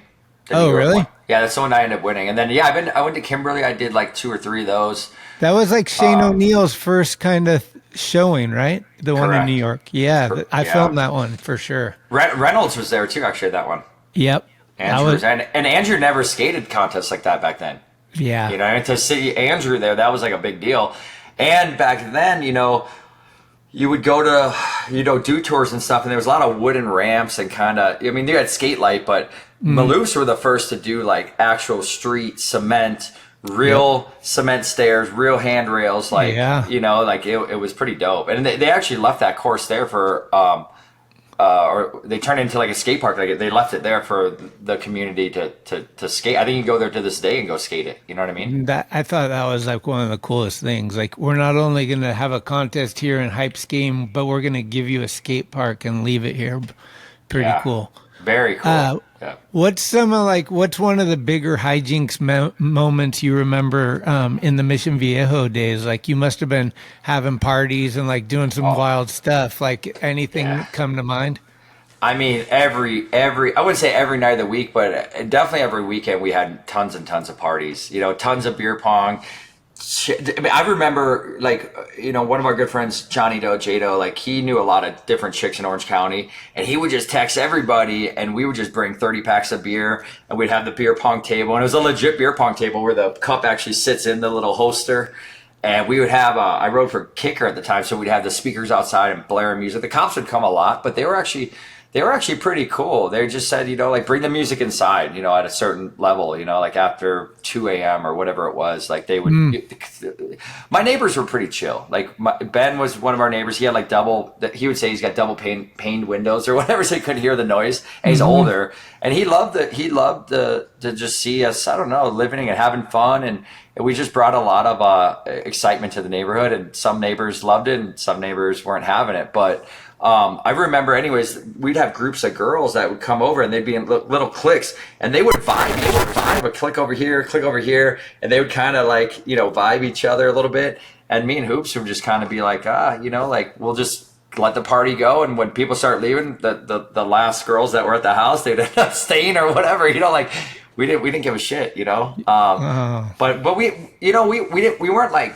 Oh, really?
One. Yeah, that's the one I ended up winning. And then I went to Kimberly. I did like 2 or 3 of those.
That was like Shane O'Neill's first kind of showing, right? The one in New York. Yeah, I filmed that one for sure.
Reynolds was there too, actually, that one.
Yep.
And Andrew never skated contests like that back then.
Yeah.
You know, and to see Andrew there, that was like a big deal. And back then, you know, you would go to, do tours and stuff, and there was a lot of wooden ramps and kind of, I mean, you had skate light, but Maloofs were the first to do like actual street cement, real cement stairs, real handrails, like, like it was pretty dope. And they actually left that course there for, or they turned it into like a skate park. Like they left it there for the community to skate. I think you can go there to this day and go skate it. You know what I mean?
I thought that was like one of the coolest things. Like we're not only going to have a contest here in Hype Scheme, but we're going to give you a skate park and leave it here. Pretty cool.
Very cool.
What's one of the bigger hijinks moments you remember in the Mission Viejo days? Like you must have been having parties and like doing some wild stuff. Like anything come to mind?
I mean, every I wouldn't say every night of the week, but definitely every weekend we had tons and tons of parties. Tons of beer pong. I mean, I remember, one of our good friends, Johnny Doe, Jado, like, he knew a lot of different chicks in Orange County, and he would just text everybody, and we would just bring 30 packs of beer, and we'd have the beer pong table, and it was a legit beer pong table where the cup actually sits in the little holster, and we would have, I rode for Kicker at the time, so we'd have the speakers outside and blaring music. The cops would come a lot, but they were actually pretty cool. They just said, bring the music inside, at a certain level, like after 2 a.m. or whatever it was. Like they would, my neighbors were pretty chill. Like Ben was one of our neighbors. He had like he would say he's got double paned windows or whatever, so he couldn't hear the noise. And he's older, and he loved to just see us, I don't know, living and having fun. And we just brought a lot of excitement to the neighborhood, and some neighbors loved it and some neighbors weren't having it. But I remember anyways, we'd have groups of girls that would come over and they'd be in little cliques and they would vibe. They would vibe a click over here, and they would kind of like, vibe each other a little bit. And me and Hoops would just kind of be like, we'll just let the party go. And when people start leaving, the last girls that were at the house, they'd end up staying or whatever, we didn't give a shit, but we weren't like,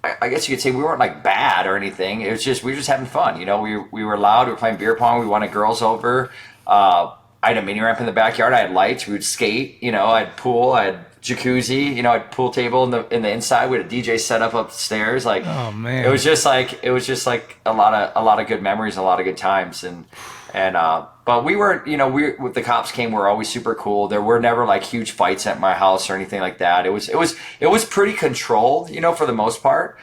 I guess you could say we weren't like bad or anything. It was just, we were just having fun. We were loud. We were playing beer pong. We wanted girls over. I had a mini ramp in the backyard. I had lights. We would skate. I had pool. I had jacuzzi. I had pool table in the inside. We had a DJ set up upstairs. Like,
oh man,
it was just like a lot of good memories and a lot of good times. But we weren't, with the cops came, we were always super cool. There were never like huge fights at my house or anything like that. It was pretty controlled, for the most part.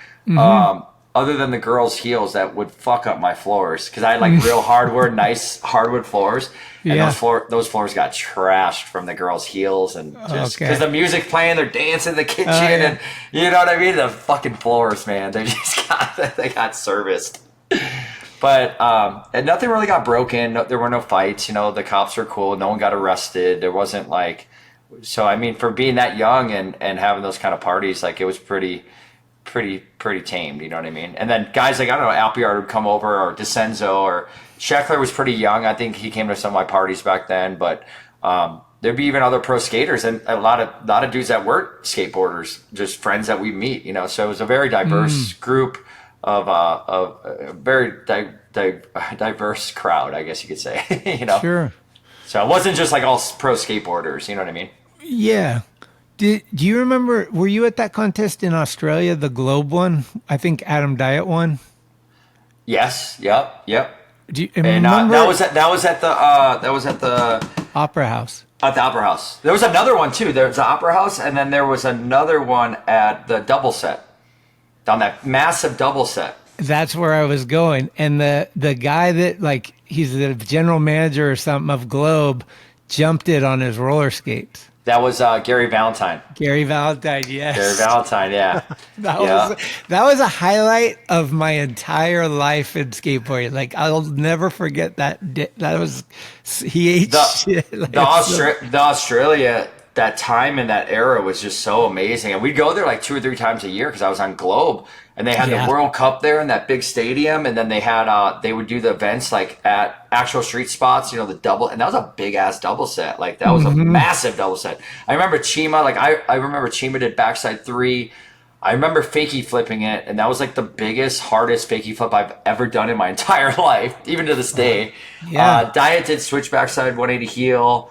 Other than the girls' heels that would fuck up my floors, because I had like real nice hardwood floors, and those floors got trashed from the girls' heels, and just because the music playing, they're dancing in the kitchen, and you know what I mean. The fucking floors, man, they got serviced. But and nothing really got broken. There were no fights. The cops were cool. No one got arrested. There wasn't like, so I mean, for being that young and having those kind of parties, like it was pretty tamed. You know what I mean? And then guys like, I don't know, Alpiard would come over, or DeCenzo, or Scheckler was pretty young. I think he came to some of my parties back then. But there'd be even other pro skaters and a lot of dudes that weren't skateboarders, just friends that we meet. So it was a very diverse group of a very diverse crowd, I guess you could say.
Sure.
So it wasn't just like all pro skateboarders. You know what I mean?
Yeah. Do you remember? Were you at that contest in Australia, the Globe one? I think Adam Diet won.
Yes. Yep.
Do you
remember? That was at the
Opera House.
At the Opera House. There was another one too. There was the Opera House, and then there was another one at the Double Set. On that massive double set.
That's where I was going. And the guy that, like, he's the general manager or something of Globe, jumped it on his roller skates.
That was Gary Valentine.
Gary Valentine, yes.
Gary Valentine, yeah.
That was a highlight of my entire life in skateboarding. Like, I'll never forget that. He ate shit. Like,
the Australia, that time and that era was just so amazing. And we'd go there like 2 or 3 times a year because I was on Globe, and they had the World Cup there in that big stadium. And then they had, they would do the events like at actual street spots, the double, and that was a big ass double set. Like that was a massive double set. I remember Chima, like I remember Chima did backside 3. I remember fakie flipping it, and that was like the biggest, hardest fakie flip I've ever done in my entire life, even to this day. Diet did switch backside 180 heel.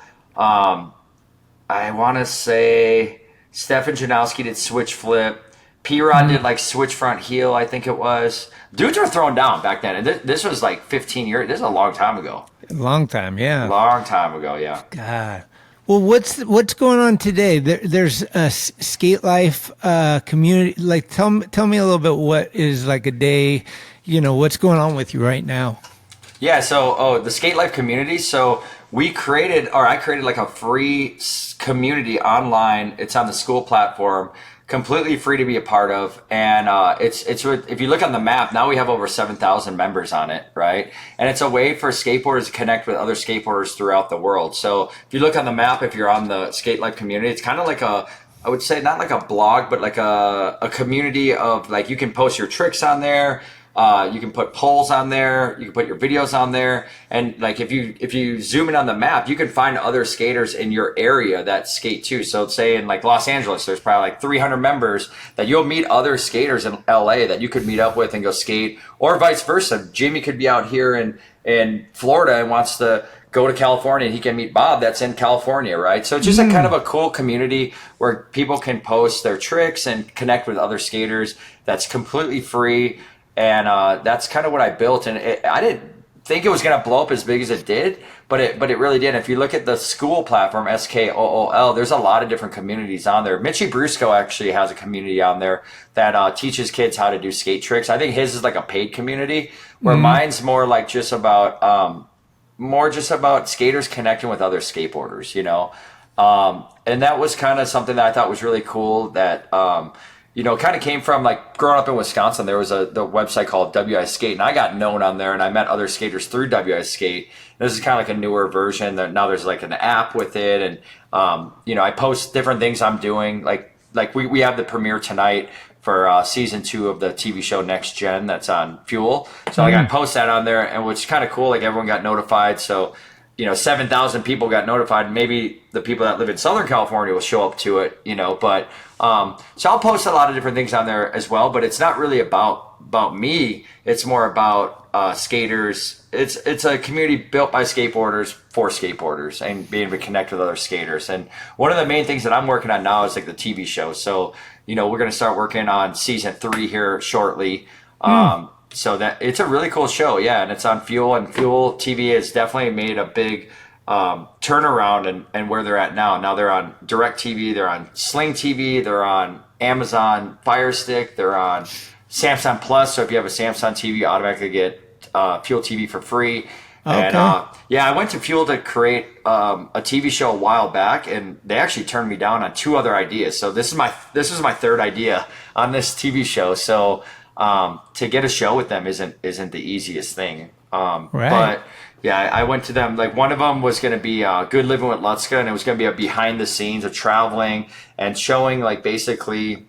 I want to say Stefan Janowski did switch flip. P-Rod did like switch front heel, I think it was. Dudes were thrown down back then. And this was like 15 years. This is a long time ago.
Long time, yeah.
Long time ago, yeah.
God. Well, what's going on today? There's a skate life community. Like, tell me a little bit what is like a day. What's going on with you right now?
Yeah. So, the skate life community. So I created like a free community online. It's on the school platform, completely free to be a part of. And if you look on the map, now we have over 7,000 members on it, right? And it's a way for skateboarders to connect with other skateboarders throughout the world. So if you look on the map, if you're on the skate life community, it's kind of like I would say not like a blog, but like a community of like, you can post your tricks on there. You can put polls on there. You can put your videos on there. And like, if you zoom in on the map, you can find other skaters in your area that skate too. So say in like Los Angeles, there's probably like 300 members that you'll meet other skaters in LA that you could meet up with and go skate, or vice versa. Jimmy could be out here in Florida and wants to go to California, and he can meet Bob that's in California, right? So it's just a kind of a cool community where people can post their tricks and connect with other skaters. That's completely free. And that's kind of what I built, and I didn't think it was going to blow up as big as it did, but it really did. If you look at the school platform, SKOOL, there's a lot of different communities on there. Mitchie Brusco actually has a community on there that teaches kids how to do skate tricks. I think his is like a paid community, where mine's more like just about skaters connecting with other skateboarders, and that was kind of something that I thought was really cool. That kind of came from like growing up in Wisconsin. There was the website called WI Skate, and I got known on there, and I met other skaters through WI Skate. This is kind of like a newer version. Now there's like an app with it, and I post different things I'm doing. Like we have the premiere tonight for season 2 of the TV show NextGen that's on Fuel. So like I post that on there, and which is kind of cool. Like everyone got notified. So 7,000 people got notified. Maybe the people that live in Southern California will show up to it, but, so I'll post a lot of different things on there as well, but it's not really about me. It's more about, skaters. It's a community built by skateboarders for skateboarders and being able to connect with other skaters. And one of the main things that I'm working on now is like the TV show. So, we're going to start working on season 3 here shortly. So that it's a really cool show, yeah, and it's on Fuel, and Fuel TV has definitely made a big turnaround and where they're at now. Now they're on DirecTV, they're on Sling TV, they're on Amazon Fire Stick, they're on Samsung Plus. So if you have a Samsung TV, you automatically get Fuel TV for free. Okay. And I went to Fuel to create a TV show a while back, and they actually turned me down on 2 other ideas. So this is my 3rd idea on this TV show. So to get a show with them isn't the easiest thing. Right. But yeah, I went to them. Like one of them was going to be Good Living with Lutzka, and it was going to be a behind the scenes of traveling and showing like basically,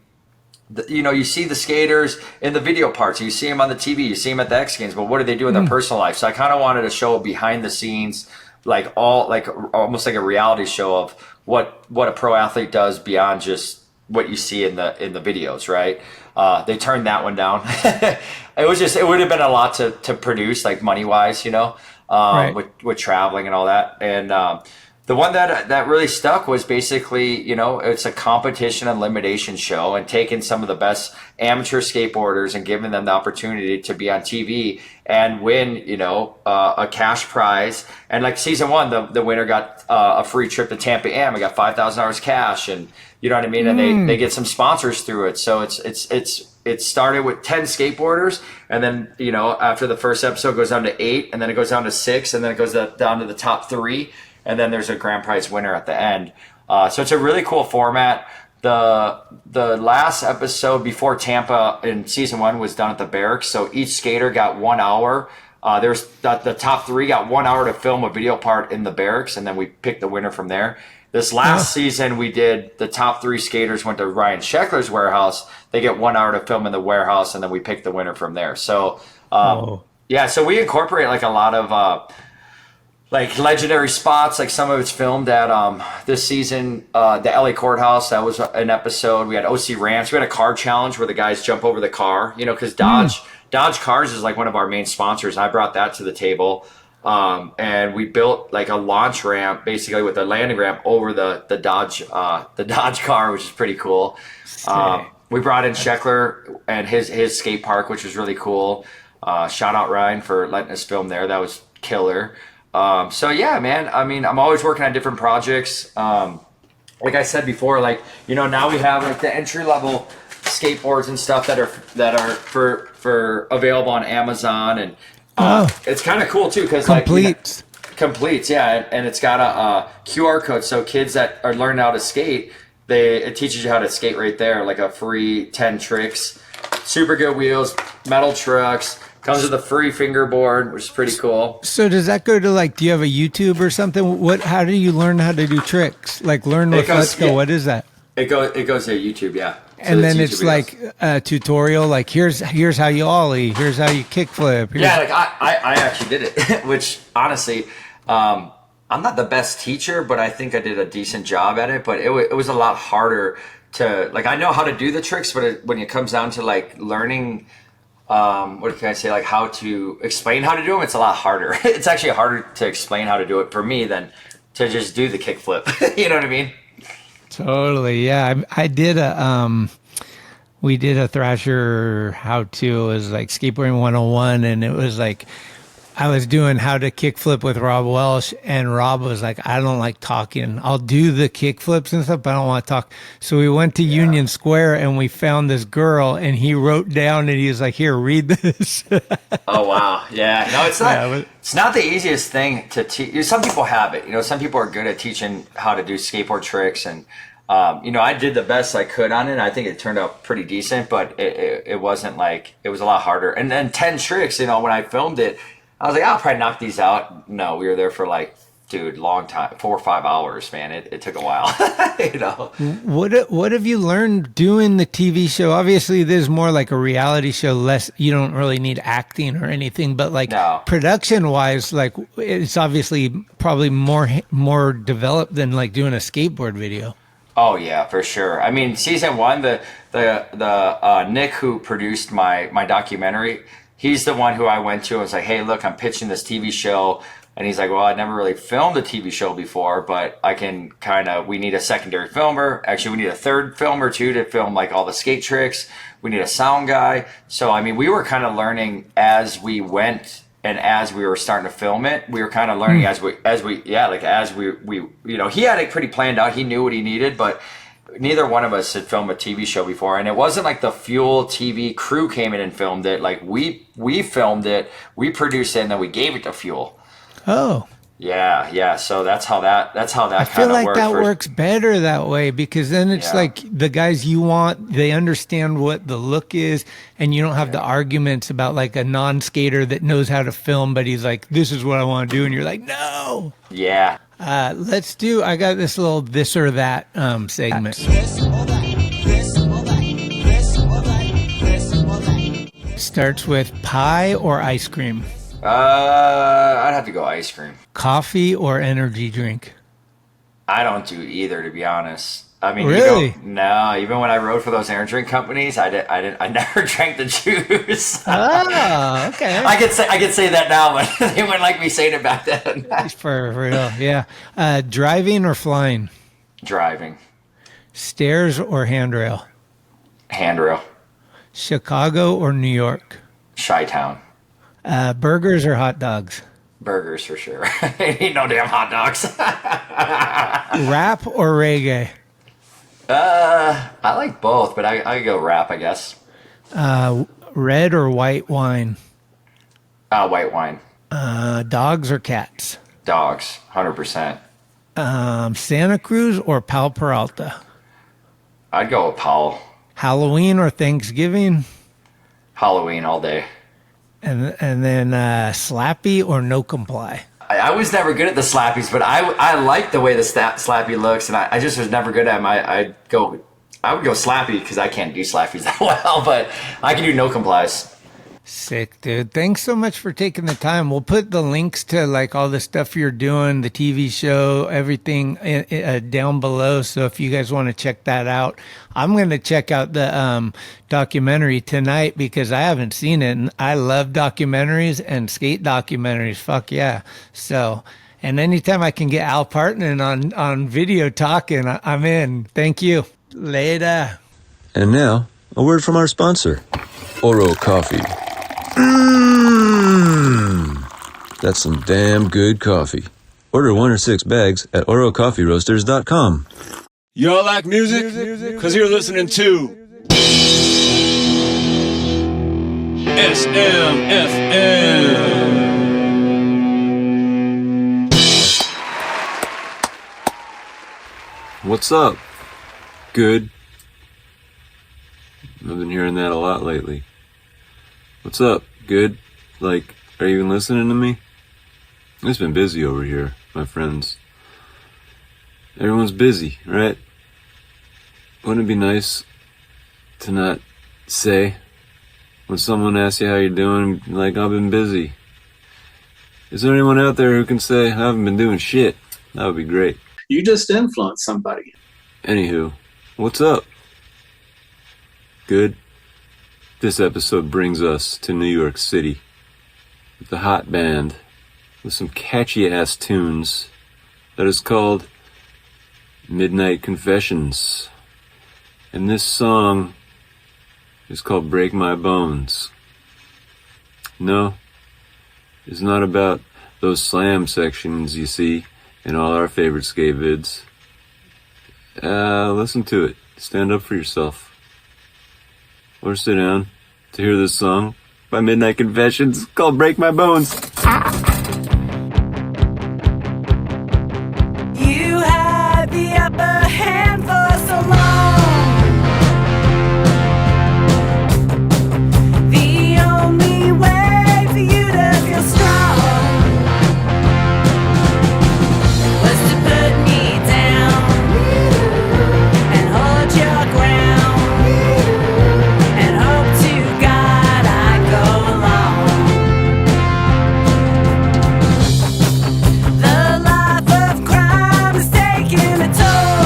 you see the skaters in the video parts, you see them on the TV, you see them at the X Games, but what do they do in their personal life? So I kind of wanted to show behind the scenes, like almost like a reality show of what a pro athlete does beyond just what you see in the videos, right? They turned that one down. It would have been a lot to produce, like money wise, right. with traveling and all that. And the one that really stuck was basically, it's a competition and elimination show, and taking some of the best amateur skateboarders and giving them the opportunity to be on TV and win, a cash prize. And like season 1, the winner got a free trip to Tampa Am. I got $5,000 cash, and you know what I mean? And they get some sponsors through it. So it started with 10 skateboarders, and then, after the first episode goes down to 8, and then it goes down to 6, and then it goes down to the top 3. And then there's a grand prize winner at the end. So it's a really cool format. The last episode before Tampa in season 1 was done at the barracks. So each skater got 1 hour. There's the top 3 got 1 hour to film a video part in the barracks, and then we picked the winner from there. This last season, we did the top 3 skaters went to Ryan Sheckler's warehouse. They get 1 hour to film in the warehouse, and then we picked the winner from there. So, so we incorporate like a lot of like legendary spots. Like some of it's filmed at this season, the LA Courthouse. That was an episode. We had OC Ranch. We had a car challenge where the guys jump over the car. Because Dodge Cars is like one of our main sponsors. I brought that to the table. And we built like a launch ramp basically with a landing ramp over the Dodge car, which is pretty cool. we brought in Sheckler and his skate park, which was really cool. Shout out Ryan for letting us film there. That was killer. So yeah, man, I mean, I'm always working on different projects. Like I said before, like, you know, now we have like the entry level skateboards and stuff that are for available on Amazon, and it's kind of cool too because like completes, yeah, and it's got a QR code, so kids that are learning how to skate, it teaches you how to skate right there, like a free 10 tricks, super good wheels, metal trucks. Comes with a free fingerboard, which is pretty cool.
So does that go to like, do you have a YouTube or something? How do you learn how to do tricks? Like learn with Lutzka, yeah. What is that?
It goes to YouTube, yeah. So
and then it's like a tutorial, like here's how you ollie, here's how you kickflip.
Yeah, like I actually did it, which honestly, I'm not the best teacher, but I think I did a decent job at it. But it was a lot harder to, like, I know how to do the tricks, but when it comes down to like learning, what can I say, like how to explain how to do them, it's a lot harder. It's actually harder to explain how to do it for me than to just do the kickflip. You know what I mean?
Totally, yeah. I did we did a Thrasher how-to. It was like skateboarding 101, and it was like I was doing how to kickflip with Rob Welsh, and Rob was like, I don't like talking. I'll do the kickflips and stuff, but I don't want to talk. So we went to Union Square, and we found this girl, and he wrote down, and he was like, here, read this.
Oh, wow. Yeah. No, it's not. Yeah, it's not the easiest thing to teach. Some people have it. You know, some people are good at teaching how to do skateboard tricks, and you know, I did the best I could on it. I think it turned out pretty decent, but it wasn't like, it was a lot harder. And then 10 tricks, you know, when I filmed it, I was like, I'll probably knock these out. No, we were there for like, dude, long time, 4 or 5 hours, man. It took a while, you know.
What have you learned doing the TV show? Obviously, there's more like a reality show. Less, you don't really need acting or anything, but like production wise, like it's obviously probably more developed than like doing a skateboard video.
Oh yeah, for sure. I mean, season 1, the Nick who produced my documentary, he's the one who I went to and was like, hey, look, I'm pitching this TV show. And he's like, well, I never really filmed a TV show before, but I can we need a secondary filmer. Actually, we need a third filmer too to film like all the skate tricks. We need a sound guy. So, I mean, we were kind of learning as we went, and as we were starting to film it, we were kind of learning as we, you know, he had it pretty planned out. He knew what he needed, but neither one of us had filmed a TV show before, and it wasn't like the Fuel TV crew came in and filmed it. Like we filmed it, we produced it, and then we gave it to Fuel.
Oh,
yeah. So that's how that
I feel like that works better that way, because then it's like the guys you want, they understand what the look is, and you don't have the arguments about like a non-skater that knows how to film, but he's like, this is what I want to do, and you're like, no.
Yeah.
I got this little this or that segment. Starts with pie or ice cream?
I'd have to go ice cream.
Coffee or energy drink?
I don't do either, to be honest. I mean,
really?
No, even when I rode for those energy drink companies, I never drank the juice.
Oh, okay.
I could say that now, but they wouldn't like me saying it back then.
For real, yeah. Driving or flying?
Driving.
Stairs or handrail?
Handrail.
Chicago or New York?
Chi-town.
Burgers or hot dogs?
Burgers for sure. Ain't no damn hot dogs.
Rap or reggae?
I like both, but I go rap, I guess.
Red or white wine?
White wine.
Dogs or cats?
Dogs, 100%.
Santa Cruz or Pal Peralta?
I'd go with Paul.
Halloween or Thanksgiving?
Halloween all day.
And then Slappy or No Comply?
I was never good at the slappies, but I like the way the slappy looks, and I just was never good at them. I would go slappy because I can't do slappies that well, but I can do No Complies.
Sick, dude. Thanks so much for taking the time. We'll put the links to like all the stuff you're doing, the TV show, everything down below. So if you guys want to check that out, I'm going to check out the documentary tonight because I haven't seen it. And I love documentaries and skate documentaries. Fuck yeah. So, and anytime I can get Al Partner on video talking, I'm in. Thank you. Later.
And now, a word from our sponsor, Oro Coffee. That's some damn good coffee. Order 1 or 6 bags at orocoffeeroasters.com.
Y'all like music? Because you're listening to SMFM.
What's up? Good. I've been hearing that a lot lately. What's up? Good? Like, are you even listening to me? It's been busy over here, my friends. Everyone's busy, right? Wouldn't it be nice to not say, when someone asks you how you're doing, like, I've been busy? Is there anyone out there who can say, I haven't been doing shit? That would be great.
You just influenced somebody.
Anywho, what's up? Good. This episode brings us to New York City with a hot band with some catchy ass tunes that is called Midnight Confessions. And this song is called Break My Bones. No, it's not about those slam sections you see in all our favorite skate vids. Listen to it. Stand up for yourself. Or sit down to hear this song by Midnight Confessions called Break My Bones.
You had the upper hand for so long. The only way for you to feel strong was to put me down and hold your ground and hope to God I go along. The life of crime is taking a toll.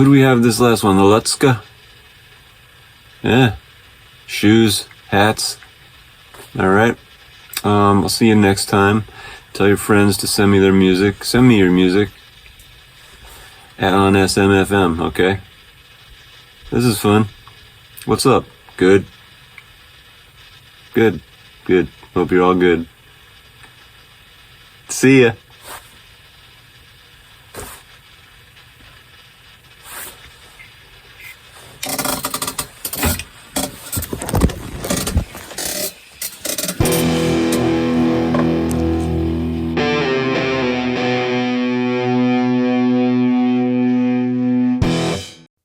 do we have this last one? The Lutzka? Yeah. Shoes, hats. All right. I'll see you next time. Tell your friends to send me their music. Send me your music on SMFM, okay? This is fun. What's up? Good. Good. Good. Hope you're all good. See ya.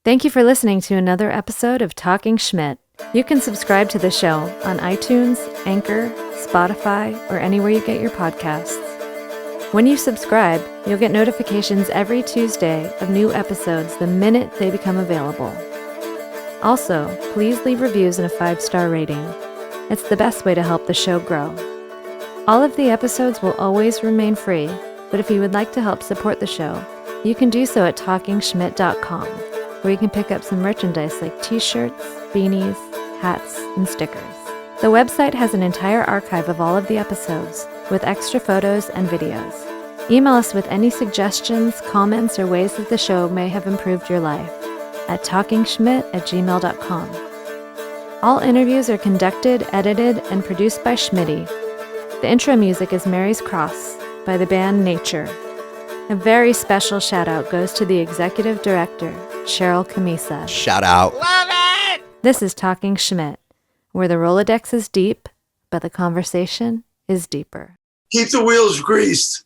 Thank you for listening to another episode of Talkin Schmit. You can subscribe to the show on iTunes, Anchor, Spotify, or anywhere you get your podcasts. When you subscribe, you'll get notifications every Tuesday of new episodes the minute they become available. Also, please leave reviews and a 5-star rating. It's the best way to help the show grow. All of the episodes will always remain free, but if you would like to help support the show, you can do so at TalkinSchmit.com, where you can pick up some merchandise like t-shirts, beanies, hats, and stickers. The website has an entire archive of all of the episodes, with extra photos and videos. Email us with any suggestions, comments, or ways that the show may have improved your life at talkinschmit@gmail.com. All interviews are conducted, edited, and produced by Schmitty. The intro music is Mary's Cross by the band Nature. A very special shout out goes to the executive director, Sharal Camisa.
Shout out.
Love it! This is Talkin Schmit, where the Rolodex is deep, but the conversation is deeper.
Keep the wheels greased.